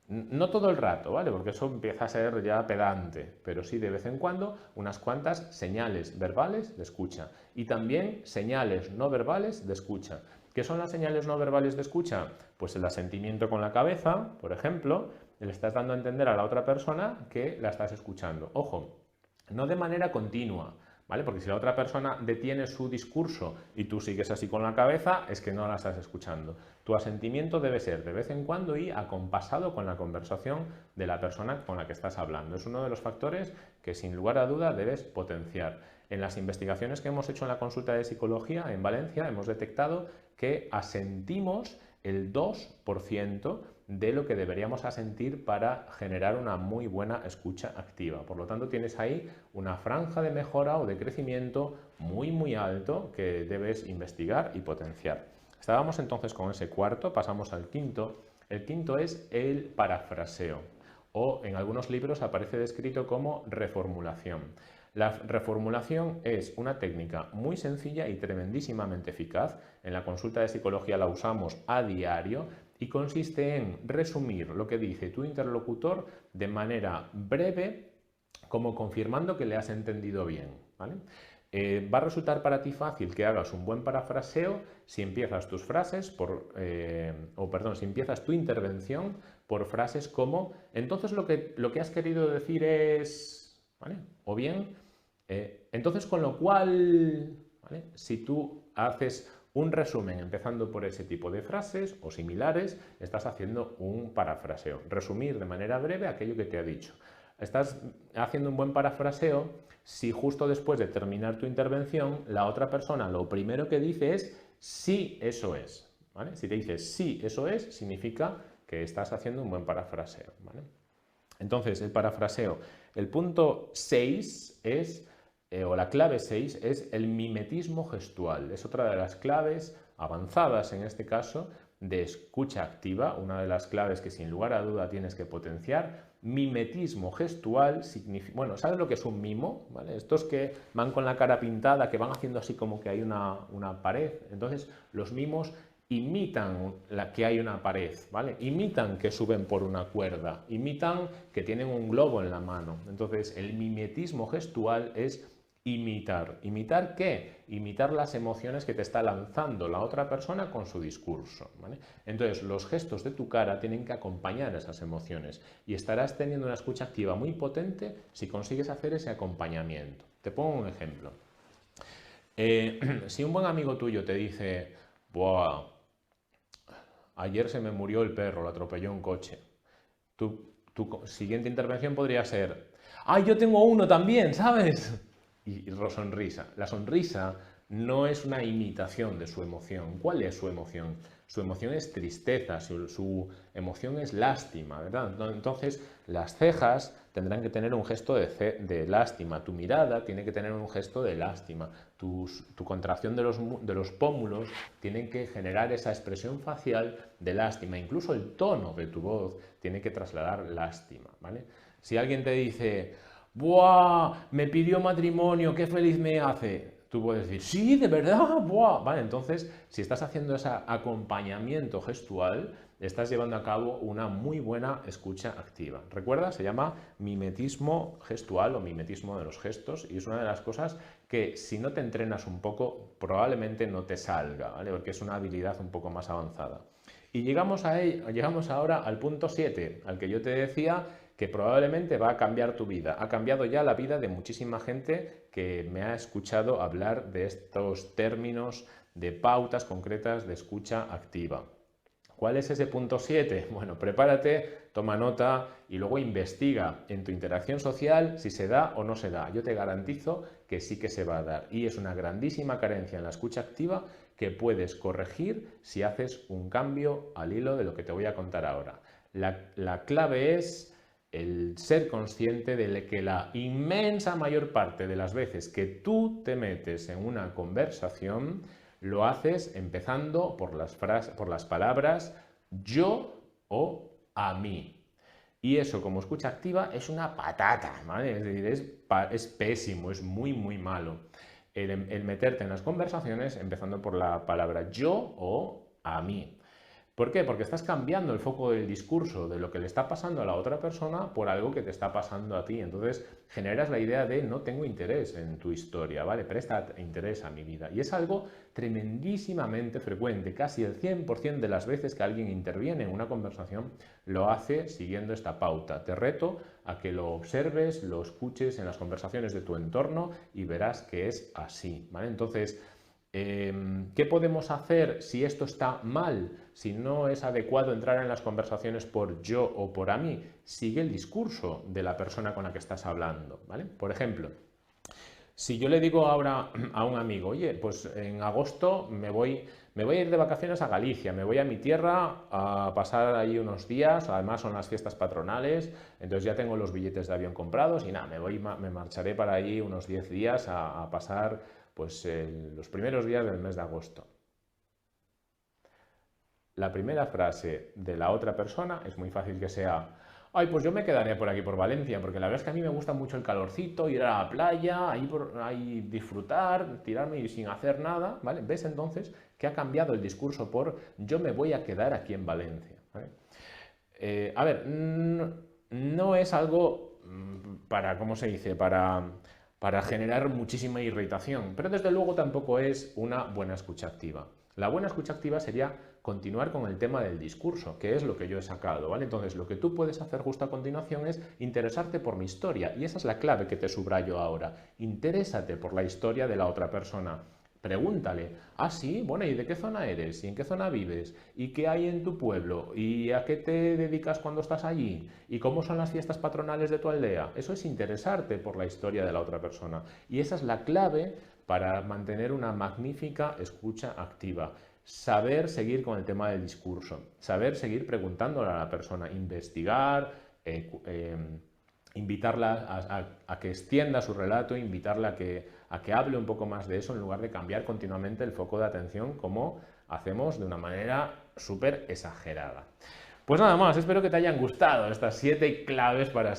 No todo el rato, ¿vale? Porque eso empieza a ser ya pedante, pero sí de vez en cuando unas cuantas señales verbales de escucha y también señales no verbales de escucha. ¿Qué son las señales no verbales de escucha? Pues el asentimiento con la cabeza, por ejemplo, le estás dando a entender a la otra persona que la estás escuchando. Ojo, no de manera continua, ¿vale? Porque si la otra persona detiene su discurso y tú sigues así con la cabeza, es que no la estás escuchando. Tu asentimiento debe ser de vez en cuando y acompasado con la conversación de la persona con la que estás hablando. Es uno de los factores que sin lugar a duda debes potenciar. En las investigaciones que hemos hecho en la consulta de psicología en Valencia hemos detectado que asentimos el 2% de lo que deberíamos asentir para generar una muy buena escucha activa. Por lo tanto, tienes ahí una franja de mejora o de crecimiento muy alto que debes investigar y potenciar. Estábamos entonces con ese cuarto, pasamos al quinto. El quinto es el parafraseo, o en algunos libros aparece descrito como reformulación. La reformulación es una técnica muy sencilla y tremendísimamente eficaz. En la consulta de psicología la usamos a diario y consiste en resumir lo que dice tu interlocutor de manera breve, como confirmando que le has entendido bien, ¿vale? Va a resultar para ti fácil que hagas un buen parafraseo si empiezas tus frases si empiezas tu intervención por frases como entonces lo que has querido decir es, ¿vale? O bien entonces con lo cual, ¿vale? Si tú haces un resumen empezando por ese tipo de frases o similares, estás haciendo un parafraseo. Resumir de manera breve aquello que te ha dicho. Estás haciendo un buen parafraseo si justo después de terminar tu intervención, la otra persona lo primero que dice es sí, eso es, ¿vale? Si te dice sí, eso es, significa que estás haciendo un buen parafraseo, ¿vale? Entonces, el parafraseo. El punto 6 es, o la clave 6 es el mimetismo gestual. Es otra de las claves avanzadas en este caso de escucha activa, una de las claves que sin lugar a duda tienes que potenciar. Mimetismo gestual significa, bueno, ¿sabes lo que es un mimo? ¿Vale? Estos que van con la cara pintada, que van haciendo así como que hay una pared. Entonces, los mimos imitan que hay una pared, ¿vale? Imitan que suben por una cuerda, imitan que tienen un globo en la mano. Entonces, el mimetismo gestual es imitar. ¿Imitar qué? Imitar las emociones que te está lanzando la otra persona con su discurso, ¿vale? Entonces, los gestos de tu cara tienen que acompañar esas emociones y estarás teniendo una escucha activa muy potente si consigues hacer ese acompañamiento. Te pongo un ejemplo. Si un buen amigo tuyo te dice, ¡buah! Ayer se me murió el perro, lo atropelló un coche. Tu siguiente intervención podría ser, ¡ay, yo tengo uno también!, ¿sabes? Y sonrisa. La sonrisa no es una imitación de su emoción. ¿Cuál es su emoción? Su emoción es tristeza, su emoción es lástima, ¿verdad? Entonces, las cejas tendrán que tener un gesto de lástima, tu mirada tiene que tener un gesto de lástima, tu contracción de los pómulos tienen que generar esa expresión facial de lástima, incluso el tono de tu voz tiene que trasladar lástima, ¿vale? Si alguien te dice, ¡buah! Me pidió matrimonio, qué feliz me hace. Tú puedes decir, sí, de verdad, ¡buah! Vale, entonces, si estás haciendo ese acompañamiento gestual, estás llevando a cabo una muy buena escucha activa. Recuerda, se llama mimetismo gestual o mimetismo de los gestos y es una de las cosas que si no te entrenas un poco, probablemente no te salga, ¿vale? Porque es una habilidad un poco más avanzada. Y llegamos ahora al punto 7, al que yo te decía que probablemente va a cambiar tu vida. Ha cambiado ya la vida de muchísima gente que me ha escuchado hablar de estos términos de pautas concretas de escucha activa. ¿Cuál es ese punto 7? Bueno, prepárate, toma nota y luego investiga en tu interacción social si se da o no se da. Yo te garantizo que sí que se va a dar y es una grandísima carencia en la escucha activa que puedes corregir si haces un cambio al hilo de lo que te voy a contar ahora. La clave es el ser consciente de que la inmensa mayor parte de las veces que tú te metes en una conversación lo haces empezando por las palabras yo o a mí. Y eso como escucha activa es una patata, ¿vale? Es decir, es pésimo, es muy malo. El meterte en las conversaciones empezando por la palabra yo o a mí. ¿Por qué? Porque estás cambiando el foco del discurso de lo que le está pasando a la otra persona por algo que te está pasando a ti. Entonces generas la idea de no tengo interés en tu historia, ¿vale? Presta interés a mi vida. Y es algo tremendísimamente frecuente. Casi el 100% de las veces que alguien interviene en una conversación lo hace siguiendo esta pauta. Te reto a que lo observes, lo escuches en las conversaciones de tu entorno y verás que es así, ¿vale? Entonces, ¿qué podemos hacer si esto está mal? Si no es adecuado entrar en las conversaciones por yo o por a mí, sigue el discurso de la persona con la que estás hablando, ¿vale? Por ejemplo, si yo le digo ahora a un amigo, oye, pues en agosto me voy a ir de vacaciones a Galicia, me voy a mi tierra a pasar ahí unos días, además son las fiestas patronales, entonces ya tengo los billetes de avión comprados y nada, me marcharé para allí unos 10 días a pasar pues los primeros días del mes de agosto. La primera frase de la otra persona es muy fácil que sea: ay, pues yo me quedaré por aquí por Valencia, porque la verdad es que a mí me gusta mucho el calorcito, ir a la playa, ahí disfrutar, tirarme sin hacer nada, ¿vale? ¿Ves entonces que ha cambiado el discurso por yo me voy a quedar aquí en Valencia? ¿Vale? A ver, no es algo para, ¿cómo se dice?, para generar muchísima irritación, pero desde luego tampoco es una buena escucha activa. La buena escucha activa sería continuar con el tema del discurso, que es lo que yo he sacado, ¿vale? Entonces, lo que tú puedes hacer justo a continuación es interesarte por mi historia, y esa es la clave que te subrayo ahora. Interésate por la historia de la otra persona. Pregúntale, ah, sí, bueno, ¿y de qué zona eres? ¿Y en qué zona vives? ¿Y qué hay en tu pueblo? ¿Y a qué te dedicas cuando estás allí? ¿Y cómo son las fiestas patronales de tu aldea? Eso es interesarte por la historia de la otra persona. Y esa es la clave para mantener una magnífica escucha activa. Saber seguir con el tema del discurso, saber seguir preguntándole a la persona, investigar, invitarla a que extienda su relato, invitarla a que hable un poco más de eso en lugar de cambiar continuamente el foco de atención como hacemos de una manera súper exagerada. Pues nada más, espero que te hayan gustado estas 7 claves para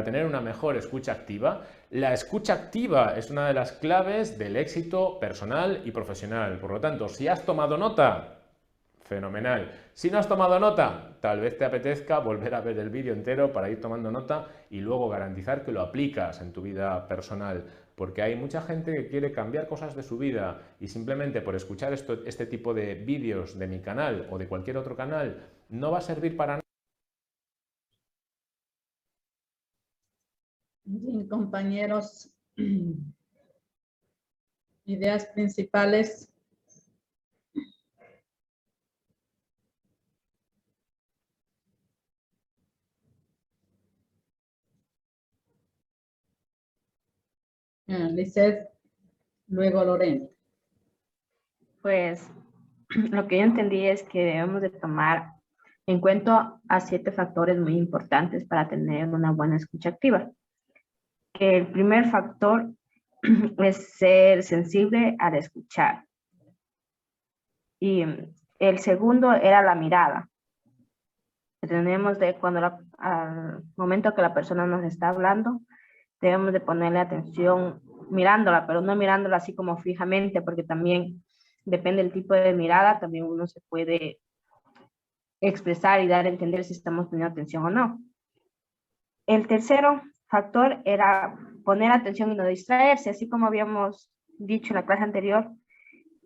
tener una mejor escucha activa. La escucha activa es una de las claves del éxito personal y profesional. Por lo tanto, si has tomado nota, fenomenal. Si no has tomado nota, tal vez te apetezca volver a ver el vídeo entero para ir tomando nota y luego garantizar que lo aplicas en tu vida personal. Porque hay mucha gente que quiere cambiar cosas de su vida y simplemente por escuchar este tipo de vídeos de mi canal o de cualquier otro canal no va a servir para nada. Bien, compañeros, ideas principales. Lizeth, luego Lorena. Pues lo que yo entendí es que debemos de tomar en cuenta a 7 factores muy importantes para tener una buena escucha activa. Que el primer factor es ser sensible al escuchar. Y el segundo era la mirada. Tenemos de al momento que la persona nos está hablando, debemos de ponerle atención mirándola, pero no mirándola así como fijamente, porque también depende del tipo de mirada, también uno se puede expresar y dar a entender si estamos poniendo atención o no. El tercero factor era poner atención y no distraerse, así como habíamos dicho en la clase anterior,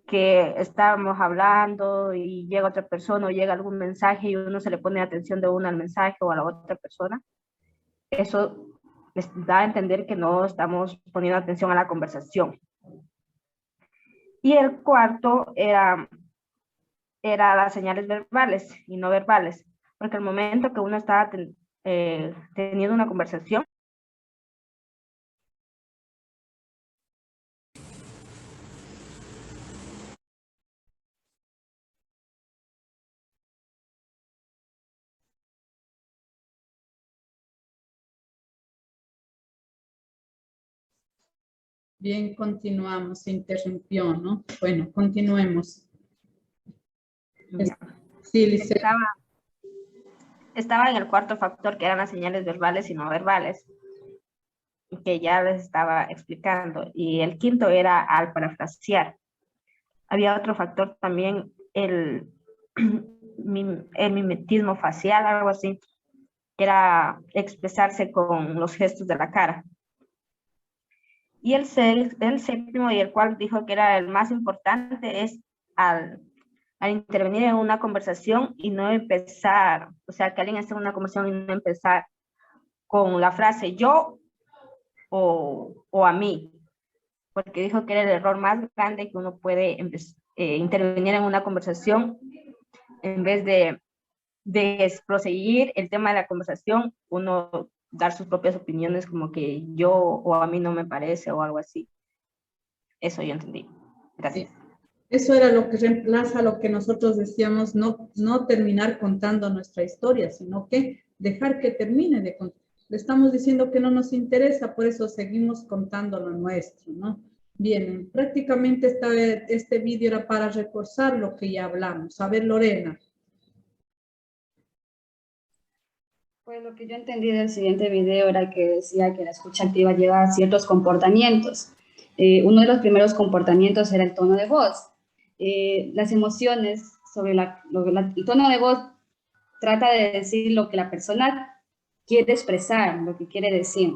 que estábamos hablando y llega otra persona o llega algún mensaje y uno se le pone atención de uno al mensaje o a la otra persona. Eso les da a entender que no estamos poniendo atención a la conversación. Y el cuarto era las señales verbales y no verbales, porque al momento que uno está teniendo una conversación, Bien, continuamos, se interrumpió, ¿no? Bueno, continuemos. Sí, Lizeth. Estaba en el cuarto factor, que eran las señales verbales y no verbales, que ya les estaba explicando. Y el quinto era al parafrasear. Había otro factor también, el mimetismo facial, algo así, que era expresarse con los gestos de la cara. Y el séptimo, y el cual dijo que era el más importante, es al intervenir en una conversación y no empezar, o sea, que alguien esté en una conversación y no empezar con la frase yo o a mí, porque dijo que era el error más grande que uno puede intervenir en una conversación en vez de proseguir el tema de la conversación, uno dar sus propias opiniones como que yo o a mí no me parece o algo así. Eso yo entendí. Gracias. Eso era lo que reemplaza lo que nosotros decíamos, no terminar contando nuestra historia, sino que dejar que termine de contar. Le estamos diciendo que no nos interesa, por eso seguimos contando lo nuestro, ¿no? Bien, prácticamente este vídeo era para reforzar lo que ya hablamos. A ver, Lorena. Pues lo que yo entendí del siguiente video era que decía que la escucha activa lleva a ciertos comportamientos. Uno de los primeros comportamientos era el tono de voz. Las emociones sobre el tono de voz trata de decir lo que la persona quiere expresar, lo que quiere decir.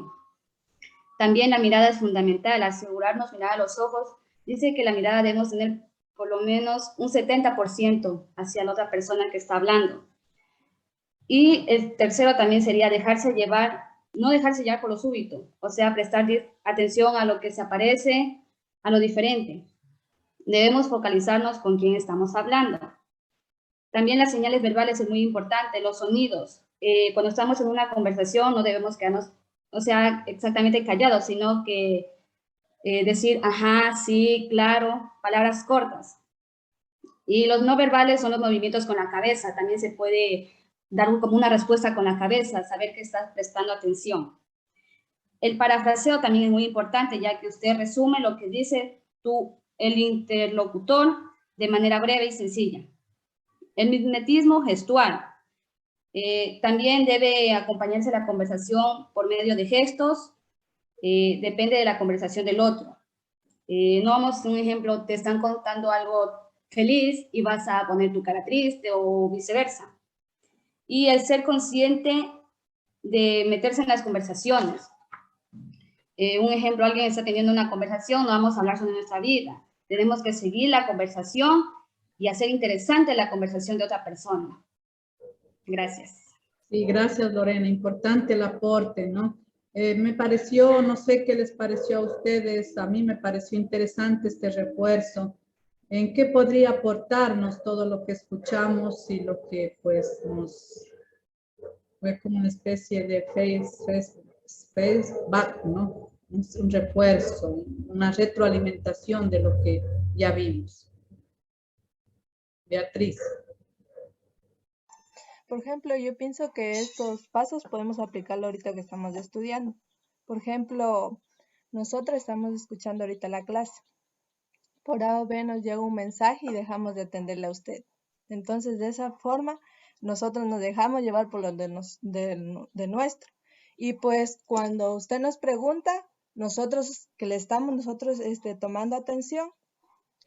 También la mirada es fundamental, asegurarnos mirar a los ojos. Dice que la mirada debemos tener por lo menos un 70% hacia la otra persona que está hablando. Y el tercero también sería dejarse llevar, no dejarse llevar por lo súbito, o sea, prestar atención a lo que se aparece, a lo diferente. Debemos focalizarnos con quién estamos hablando. También las señales verbales es muy importante, los sonidos. Cuando estamos en una conversación no debemos quedarnos, o sea, exactamente callados, sino que decir, ajá, sí, claro, palabras cortas. Y los no verbales son los movimientos con la cabeza. También se puede dar como una respuesta con la cabeza, saber que estás prestando atención. El parafraseo también es muy importante, ya que usted resume lo que dice el interlocutor de manera breve y sencilla. El mimetismo gestual. También debe acompañarse la conversación por medio de gestos, depende de la conversación del otro. No vamos, un ejemplo, te están contando algo feliz y vas a poner tu cara triste o viceversa. Y el ser consciente de meterse en las conversaciones. Un ejemplo, alguien está teniendo una conversación, no vamos a hablar sobre nuestra vida. Tenemos que seguir la conversación y hacer interesante la conversación de otra persona. Gracias. Sí, gracias, Lorena. Importante el aporte, ¿no? Me pareció, no sé qué les pareció a ustedes, a mí me pareció interesante este refuerzo. ¿En qué podría aportarnos todo lo que escuchamos y lo que pues nos fue como una especie de feedback, ¿no? Un refuerzo, una retroalimentación de lo que ya vimos. Beatriz. Por ejemplo, yo pienso que estos pasos podemos aplicarlo ahorita que estamos estudiando. Por ejemplo, nosotros estamos escuchando ahorita la clase. Por A o B nos llega un mensaje y dejamos de atenderle a usted. Entonces, de esa forma, nosotros nos dejamos llevar por lo de nuestro. Y pues, cuando usted nos pregunta, nosotros que le estamos tomando atención,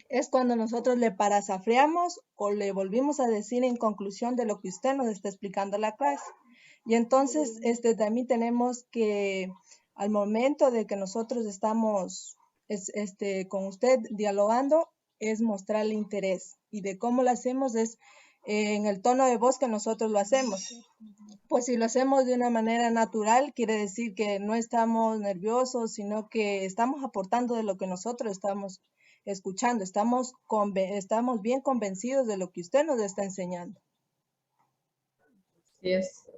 es cuando nosotros le parafraseamos o le volvimos a decir en conclusión de lo que usted nos está explicando la clase. Y entonces, también tenemos que, al momento de que nosotros estamos con usted dialogando, es mostrarle interés. Y de cómo lo hacemos es en el tono de voz que nosotros lo hacemos. Pues si lo hacemos de una manera natural, quiere decir que no estamos nerviosos, sino que estamos aportando de lo que nosotros estamos escuchando. Estamos bien convencidos de lo que usted nos está enseñando. Así es.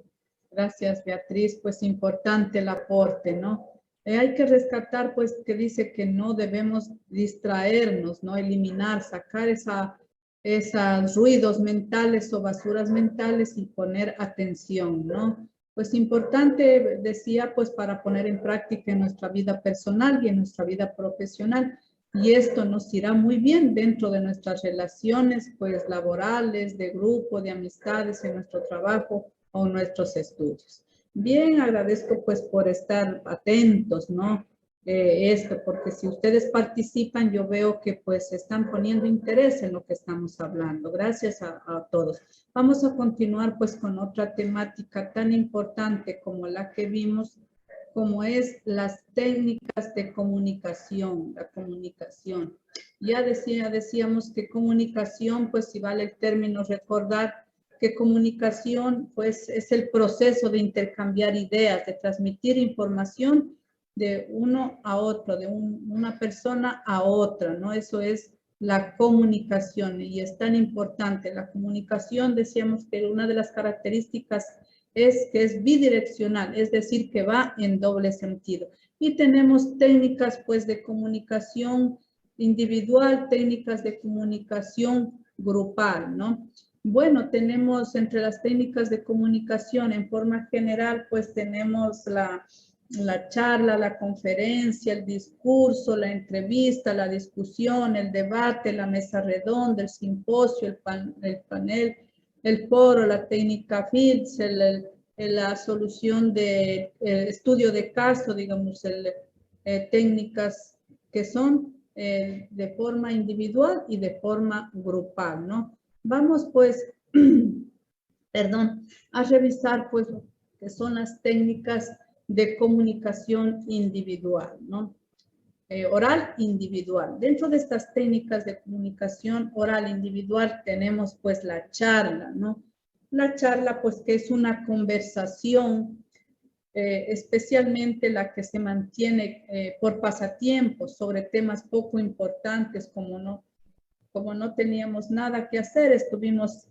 Gracias, Beatriz. Pues importante el aporte, ¿no? Hay que rescatar, pues, que dice que no debemos distraernos, ¿no? Eliminar, sacar esos ruidos mentales o basuras mentales y poner atención, ¿no? Pues importante, decía, pues, para poner en práctica en nuestra vida personal y en nuestra vida profesional. Y esto nos irá muy bien dentro de nuestras relaciones, pues, laborales, de grupo, de amistades, en nuestro trabajo o en nuestros estudios. Bien, agradezco pues por estar atentos, ¿no? esto, porque si ustedes participan, yo veo que pues están poniendo interés en lo que estamos hablando. Gracias a todos. Vamos a continuar pues con otra temática tan importante como la que vimos, como es las técnicas de comunicación, la comunicación. Ya decíamos que comunicación, pues si vale el término recordar, que comunicación pues es el proceso de intercambiar ideas, de transmitir información de uno a otro, de una persona a otra, ¿no? Eso es la comunicación y es tan importante. La comunicación, decíamos que una de las características es que es bidireccional, es decir, que va en doble sentido. Y tenemos técnicas pues de comunicación individual, técnicas de comunicación grupal, ¿no? Bueno, tenemos entre las técnicas de comunicación en forma general, pues tenemos la charla, la conferencia, el discurso, la entrevista, la discusión, el debate, la mesa redonda, el simposio, el panel, el foro, la técnica FILS, la solución de estudio de caso, digamos, técnicas que son de forma individual y de forma grupal, ¿no? Vamos pues, perdón, a revisar pues lo que son las técnicas de comunicación individual, ¿no? Oral individual. Dentro de estas técnicas de comunicación oral individual tenemos pues la charla, ¿no? La charla pues que es una conversación, especialmente la que se mantiene por pasatiempos sobre temas poco importantes como no teníamos nada que hacer, estuvimos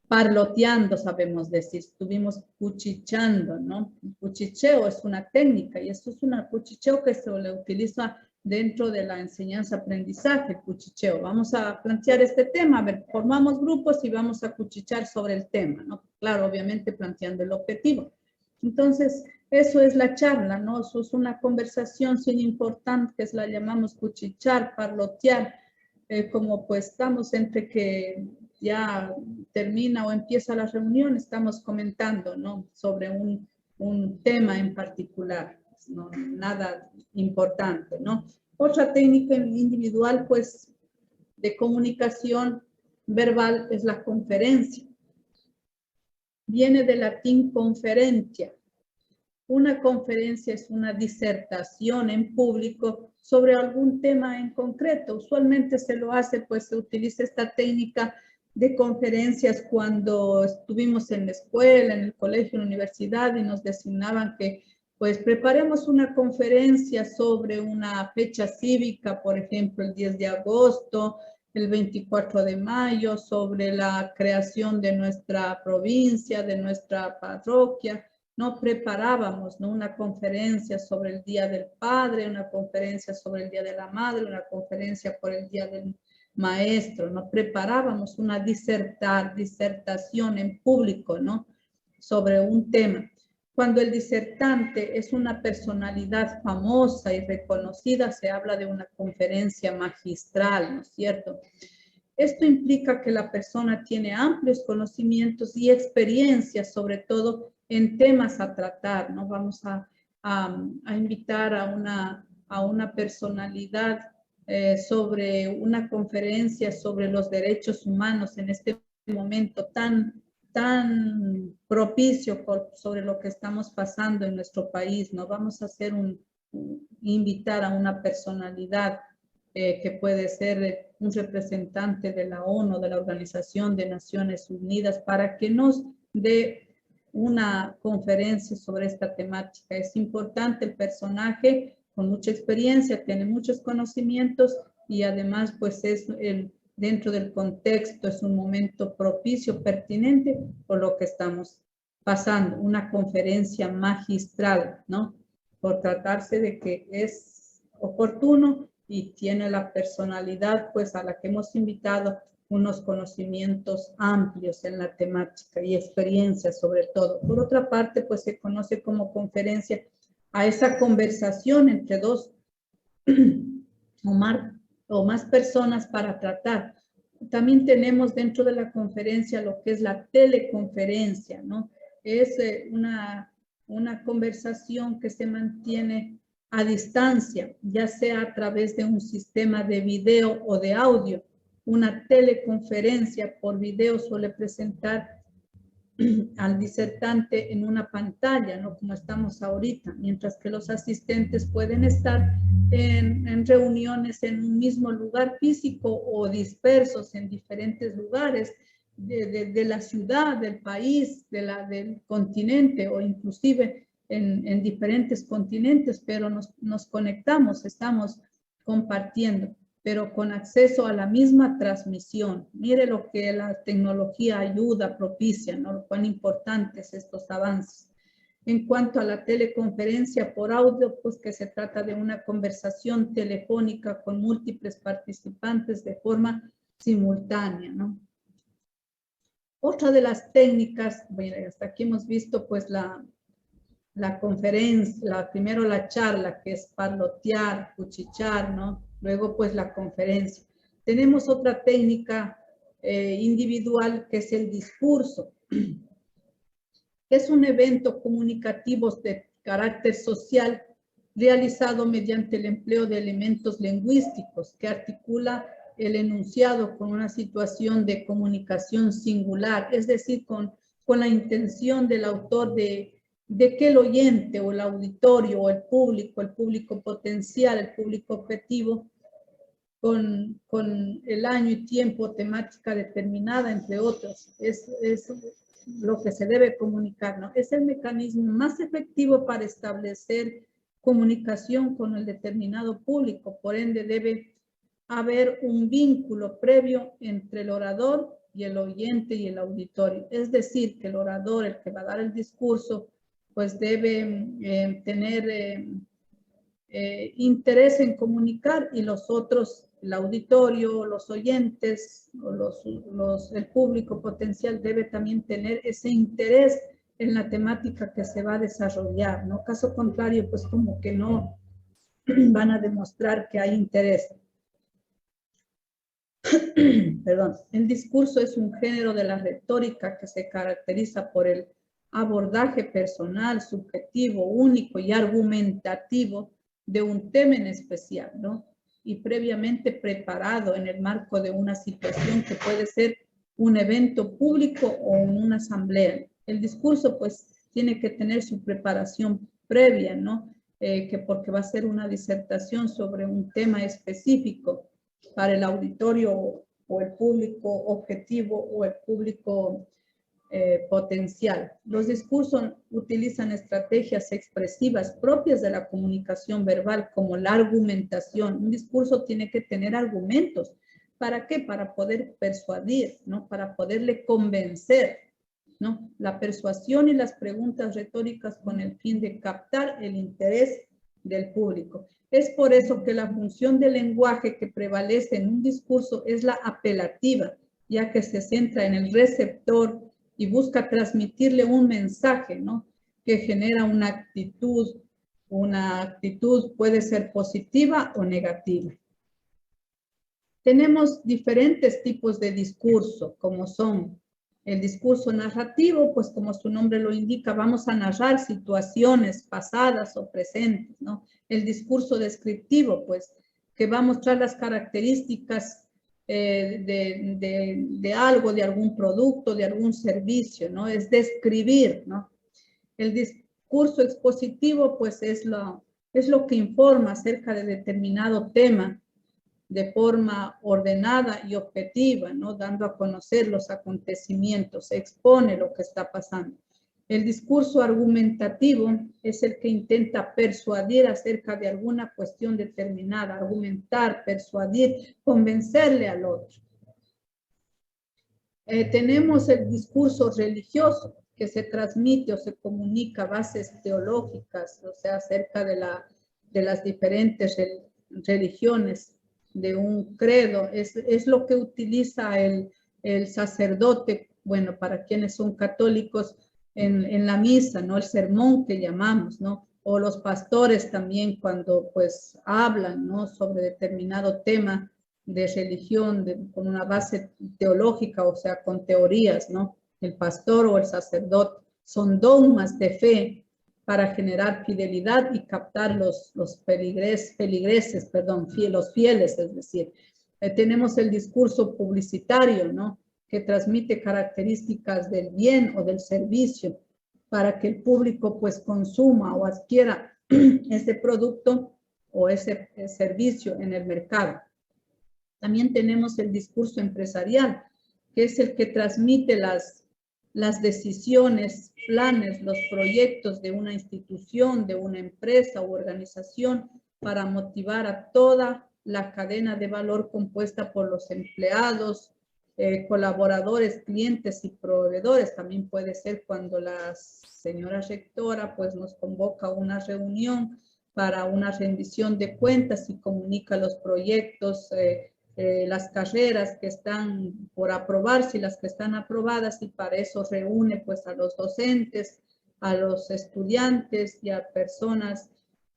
parloteando, sabemos decir, estuvimos cuchicheando, ¿no? El cuchicheo es una técnica y esto es un cuchicheo que se le utiliza dentro de la enseñanza-aprendizaje, cuchicheo. Vamos a plantear este tema, a ver, formamos grupos y vamos a cuchichar sobre el tema, ¿no? Claro, obviamente planteando el objetivo. Entonces, eso es la charla, ¿no? Eso es una conversación sin importantes, la llamamos cuchichar, parlotear, como pues estamos entre que ya termina o empieza la reunión, estamos comentando, ¿no? Sobre un tema en particular, no, nada importante, ¿no? Otra técnica individual, pues, de comunicación verbal es la conferencia. Viene del latín conferentia. Una conferencia es una disertación en público sobre algún tema en concreto. Usualmente se lo hace, pues se utiliza esta técnica de conferencias cuando estuvimos en la escuela, en el colegio, en la universidad y nos designaban que pues preparemos una conferencia sobre una fecha cívica, por ejemplo, el 10 de agosto, el 24 de mayo, sobre la creación de nuestra provincia, de nuestra parroquia. No preparábamos, ¿no? Una conferencia sobre el Día del Padre, una conferencia sobre el Día de la Madre, una conferencia por el Día del Maestro. No preparábamos una disertación en público, ¿no? Sobre un tema. Cuando el disertante es una personalidad famosa y reconocida, se habla de una conferencia magistral, ¿no es cierto? Esto implica que la persona tiene amplios conocimientos y experiencias, sobre todo en temas a tratar, ¿no? Vamos a invitar a una personalidad sobre una conferencia sobre los derechos humanos en este momento tan propicio sobre lo que estamos pasando en nuestro país, ¿no? Vamos a hacer invitar a una personalidad que puede ser un representante de la ONU, de la Organización de Naciones Unidas, para que nos dé una conferencia sobre esta temática. Es importante el personaje con mucha experiencia, tiene muchos conocimientos y además pues es dentro del contexto, es un momento propicio, pertinente por lo que estamos pasando, una conferencia magistral, ¿no? Por tratarse de que es oportuno y tiene la personalidad, pues, a la que hemos invitado, unos conocimientos amplios en la temática y experiencia sobre todo. Por otra parte, pues se conoce como conferencia a esa conversación entre dos o más personas para tratar. También tenemos dentro de la conferencia lo que es la teleconferencia, ¿no? Es una conversación que se mantiene a distancia, ya sea a través de un sistema de video o de audio. Una teleconferencia por video suele presentar al disertante en una pantalla, ¿no? Como estamos ahorita, mientras que los asistentes pueden estar en reuniones en un mismo lugar físico o dispersos en diferentes lugares de la ciudad, del país, del continente o inclusive en diferentes continentes, pero nos conectamos, estamos compartiendo, pero con acceso a la misma transmisión. Mire lo que la tecnología ayuda, propicia, ¿no? Cuán importantes estos avances. En cuanto a la teleconferencia por audio, pues que se trata de una conversación telefónica con múltiples participantes de forma simultánea, ¿no? Otra de las técnicas, bueno, hasta aquí hemos visto pues la conferencia, primero la charla, que es parlotear, cuchichar, ¿no? Luego pues la conferencia. Tenemos otra técnica individual que es el discurso. Es un evento comunicativo de carácter social realizado mediante el empleo de elementos lingüísticos que articula el enunciado con una situación de comunicación singular, es decir, con la intención del autor de que el oyente o el auditorio o el público potencial, el público objetivo, con el año y tiempo, temática determinada, entre otros, es lo que se debe comunicar, ¿no? Es el mecanismo más efectivo para establecer comunicación con el determinado público, por ende debe haber un vínculo previo entre el orador y el oyente y el auditorio, es decir, que el orador, el que va a dar el discurso, pues debe tener interés en comunicar y los otros, el auditorio, los oyentes, o el público potencial debe también tener ese interés en la temática que se va a desarrollar, ¿no? Caso contrario, pues como que no van a demostrar que hay interés. Perdón, el discurso es un género de la retórica que se caracteriza por el abordaje personal, subjetivo, único y argumentativo de un tema en especial, ¿no? Y previamente preparado en el marco de una situación que puede ser un evento público o una asamblea. El discurso, pues, tiene que tener su preparación previa, ¿no? Porque va a ser una disertación sobre un tema específico para el auditorio o el público objetivo o el público potencial. Los discursos utilizan estrategias expresivas propias de la comunicación verbal, como la argumentación. Un discurso tiene que tener argumentos. ¿Para qué? Para poder persuadir, ¿no? Para poderle convencer, ¿no? La persuasión y las preguntas retóricas con el fin de captar el interés del público. Es por eso que la función del lenguaje que prevalece en un discurso es la apelativa, ya que se centra en el receptor y busca transmitirle un mensaje, ¿no? Que genera una actitud puede ser positiva o negativa. Tenemos diferentes tipos de discurso, como son el discurso narrativo, pues como su nombre lo indica, vamos a narrar situaciones pasadas o presentes, ¿no? El discurso descriptivo, pues, que va a mostrar las características de algo, de algún producto, de algún servicio, ¿no? Es describir, ¿no? El discurso expositivo, pues, es lo que informa acerca de determinado tema de forma ordenada y objetiva, ¿no? Dando a conocer los acontecimientos, se expone lo que está pasando. El discurso argumentativo es el que intenta persuadir acerca de alguna cuestión determinada, argumentar, persuadir, convencerle al otro. Tenemos el discurso religioso, que se transmite o se comunica bases teológicas, o sea, acerca de las diferentes religiones, de un credo. Es lo que utiliza el sacerdote, bueno, para quienes son católicos, en la misa, ¿no? El sermón que llamamos, ¿no? O los pastores también cuando pues hablan, ¿no? Sobre determinado tema de religión con una base teológica, o sea, con teorías, ¿no? El pastor o el sacerdote son dogmas de fe para generar fidelidad y captar los feligreses, perdón, los fieles, es decir. Tenemos el discurso publicitario, ¿no? Que transmite características del bien o del servicio para que el público pues consuma o adquiera ese producto o ese servicio en el mercado. También tenemos el discurso empresarial, que es el que transmite las decisiones, planes, los proyectos de una institución, de una empresa u organización para motivar a toda la cadena de valor compuesta por los empleados, colaboradores, clientes y proveedores. También puede ser cuando la señora rectora pues nos convoca a una reunión para una rendición de cuentas y comunica los proyectos, las carreras que están por aprobarse y las que están aprobadas, y para eso reúne pues a los docentes, a los estudiantes y a personas,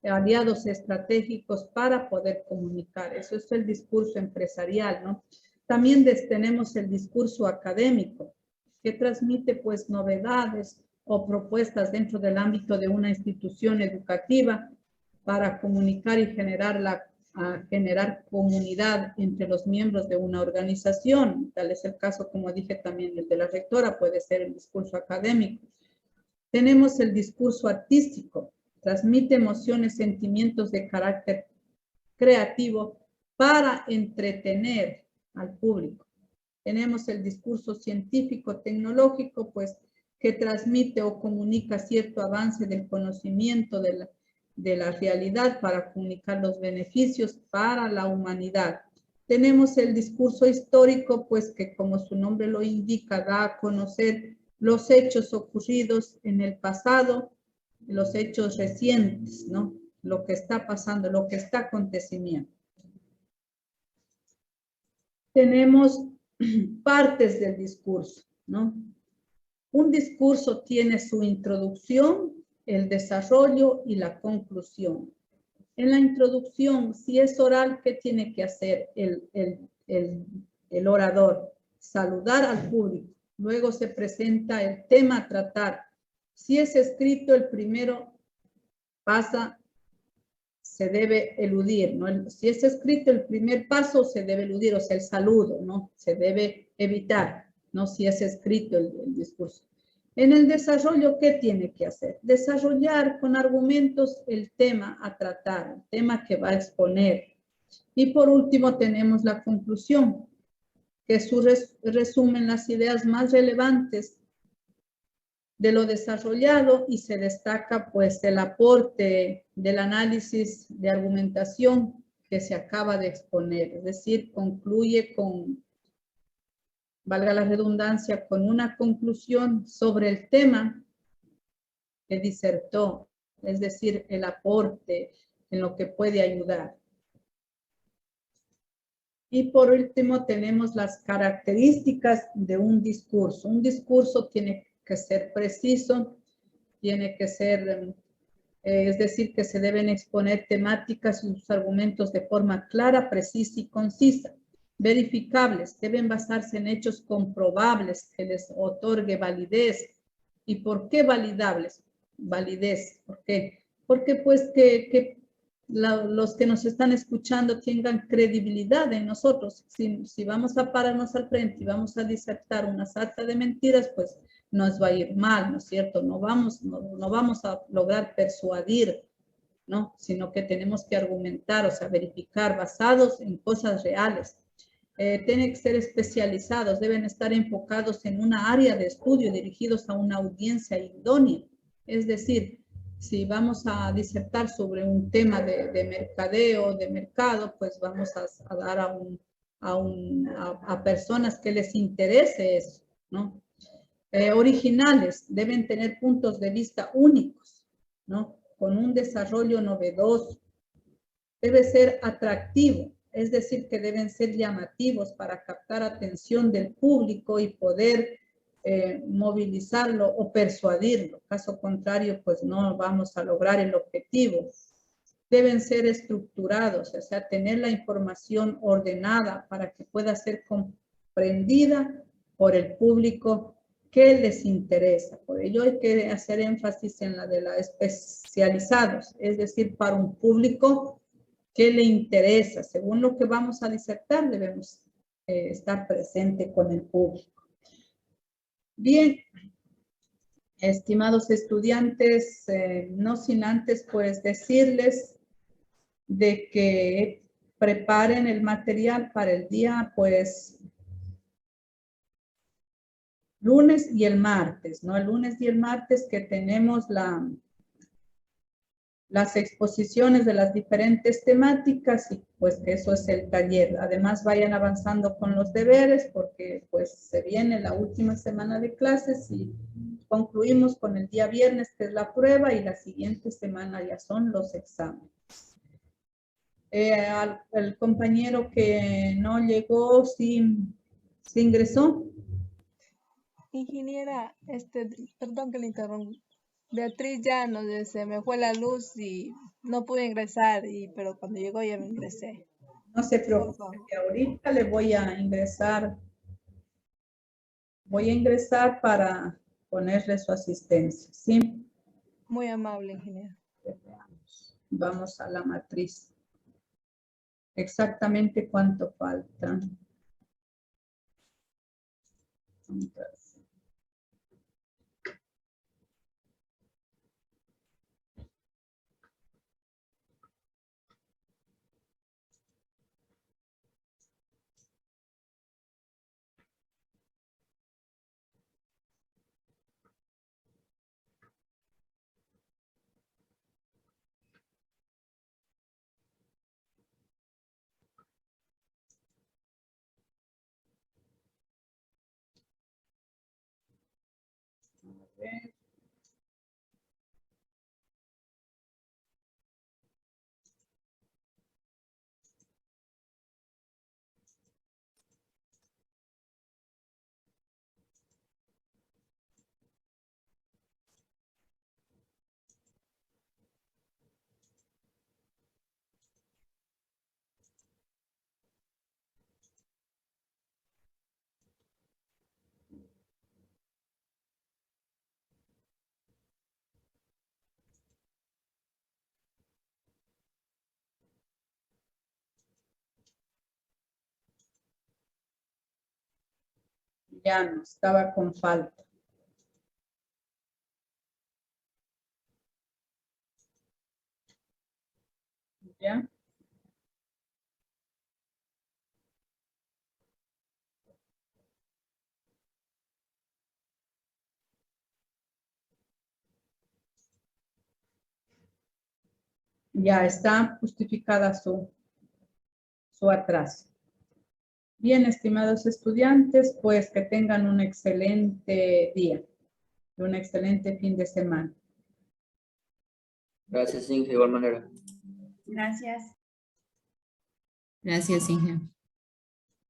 aliados estratégicos para poder comunicar. Eso es el discurso empresarial, ¿no? También tenemos el discurso académico, que transmite pues novedades o propuestas dentro del ámbito de una institución educativa para comunicar y generar comunidad entre los miembros de una organización. Tal es el caso, como dije también, el de la rectora, puede ser el discurso académico. Tenemos el discurso artístico, transmite emociones, sentimientos de carácter creativo para entretener al público. Tenemos el discurso científico tecnológico, pues que transmite o comunica cierto avance del conocimiento de la realidad para comunicar los beneficios para la humanidad. Tenemos el discurso histórico, pues que como su nombre lo indica, da a conocer los hechos ocurridos en el pasado, los hechos recientes, ¿no? Lo que está pasando, lo que está aconteciendo. Tenemos partes del discurso, ¿no? Un discurso tiene su introducción, el desarrollo y la conclusión. En la introducción, si es oral, ¿qué tiene que hacer el orador? Saludar al público. Luego se presenta el tema a tratar. Si es escrito, el primero se debe eludir, ¿no? Si es escrito, el primer paso se debe eludir, o sea, el saludo, ¿no? Se debe evitar, ¿no? Si es escrito el discurso. En el desarrollo, ¿qué tiene que hacer? Desarrollar con argumentos el tema a tratar, el tema que va a exponer. Y por último tenemos la conclusión, que resumen las ideas más relevantes de lo desarrollado y se destaca pues el aporte del análisis de argumentación que se acaba de exponer. Es decir, concluye con, valga la redundancia, con una conclusión sobre el tema que disertó, es decir, el aporte en lo que puede ayudar. Y por último tenemos las características de un discurso. Un discurso tiene que ser preciso, tiene que ser, es decir, que se deben exponer temáticas y sus argumentos de forma clara, precisa y concisa. Verificables, deben basarse en hechos comprobables que les otorgue validez. ¿Y por qué validables? Validez, ¿por qué? Porque pues los que nos están escuchando tengan credibilidad en nosotros. Si vamos a pararnos al frente y vamos a disertar una sarta de mentiras, pues nos va a ir mal, ¿no es cierto? No vamos a lograr persuadir, ¿no? Sino que tenemos que argumentar, o sea, verificar basados en cosas reales. Tienen que ser especializados, deben estar enfocados en una área de estudio, dirigidos a una audiencia idónea. Es decir, si vamos a disertar sobre un tema de mercadeo, de mercado, pues vamos a dar a personas que les interese eso, ¿no? Originales, deben tener puntos de vista únicos, ¿no? Con un desarrollo novedoso. Debe ser atractivo, es decir, que deben ser llamativos para captar atención del público y poder movilizarlo o persuadirlo. Caso contrario, pues no vamos a lograr el objetivo. Deben ser estructurados, o sea, tener la información ordenada para que pueda ser comprendida por el público ¿Qué les interesa? Por ello hay que hacer énfasis en la de la especializados, es decir, para un público que le interesa. Según lo que vamos a disertar, debemos estar presente con el público. Bien, estimados estudiantes, no sin antes pues decirles de que preparen el material para el día pues lunes y el martes, ¿no? El lunes y el martes que tenemos las exposiciones de las diferentes temáticas y pues que eso es el taller. Además vayan avanzando con los deberes porque pues se viene la última semana de clases y concluimos con el día viernes que es la prueba y la siguiente semana ya son los exámenes. El compañero que no llegó, sí ingresó. Ingeniera, perdón que le interrumpa. Beatriz ya se me fue la luz y no pude ingresar, pero cuando llegó ya me ingresé. No se preocupe, que ahorita le voy a ingresar. Voy a ingresar para ponerle su asistencia, ¿sí? Muy amable, ingeniera. Vamos a la matriz. Exactamente cuánto falta. Ya no, estaba con falta. ¿Ya? Ya está justificada su atraso. Bien, estimados estudiantes, pues que tengan un excelente día, un excelente fin de semana. Gracias, Inge, de igual manera. Gracias. Gracias, Inge.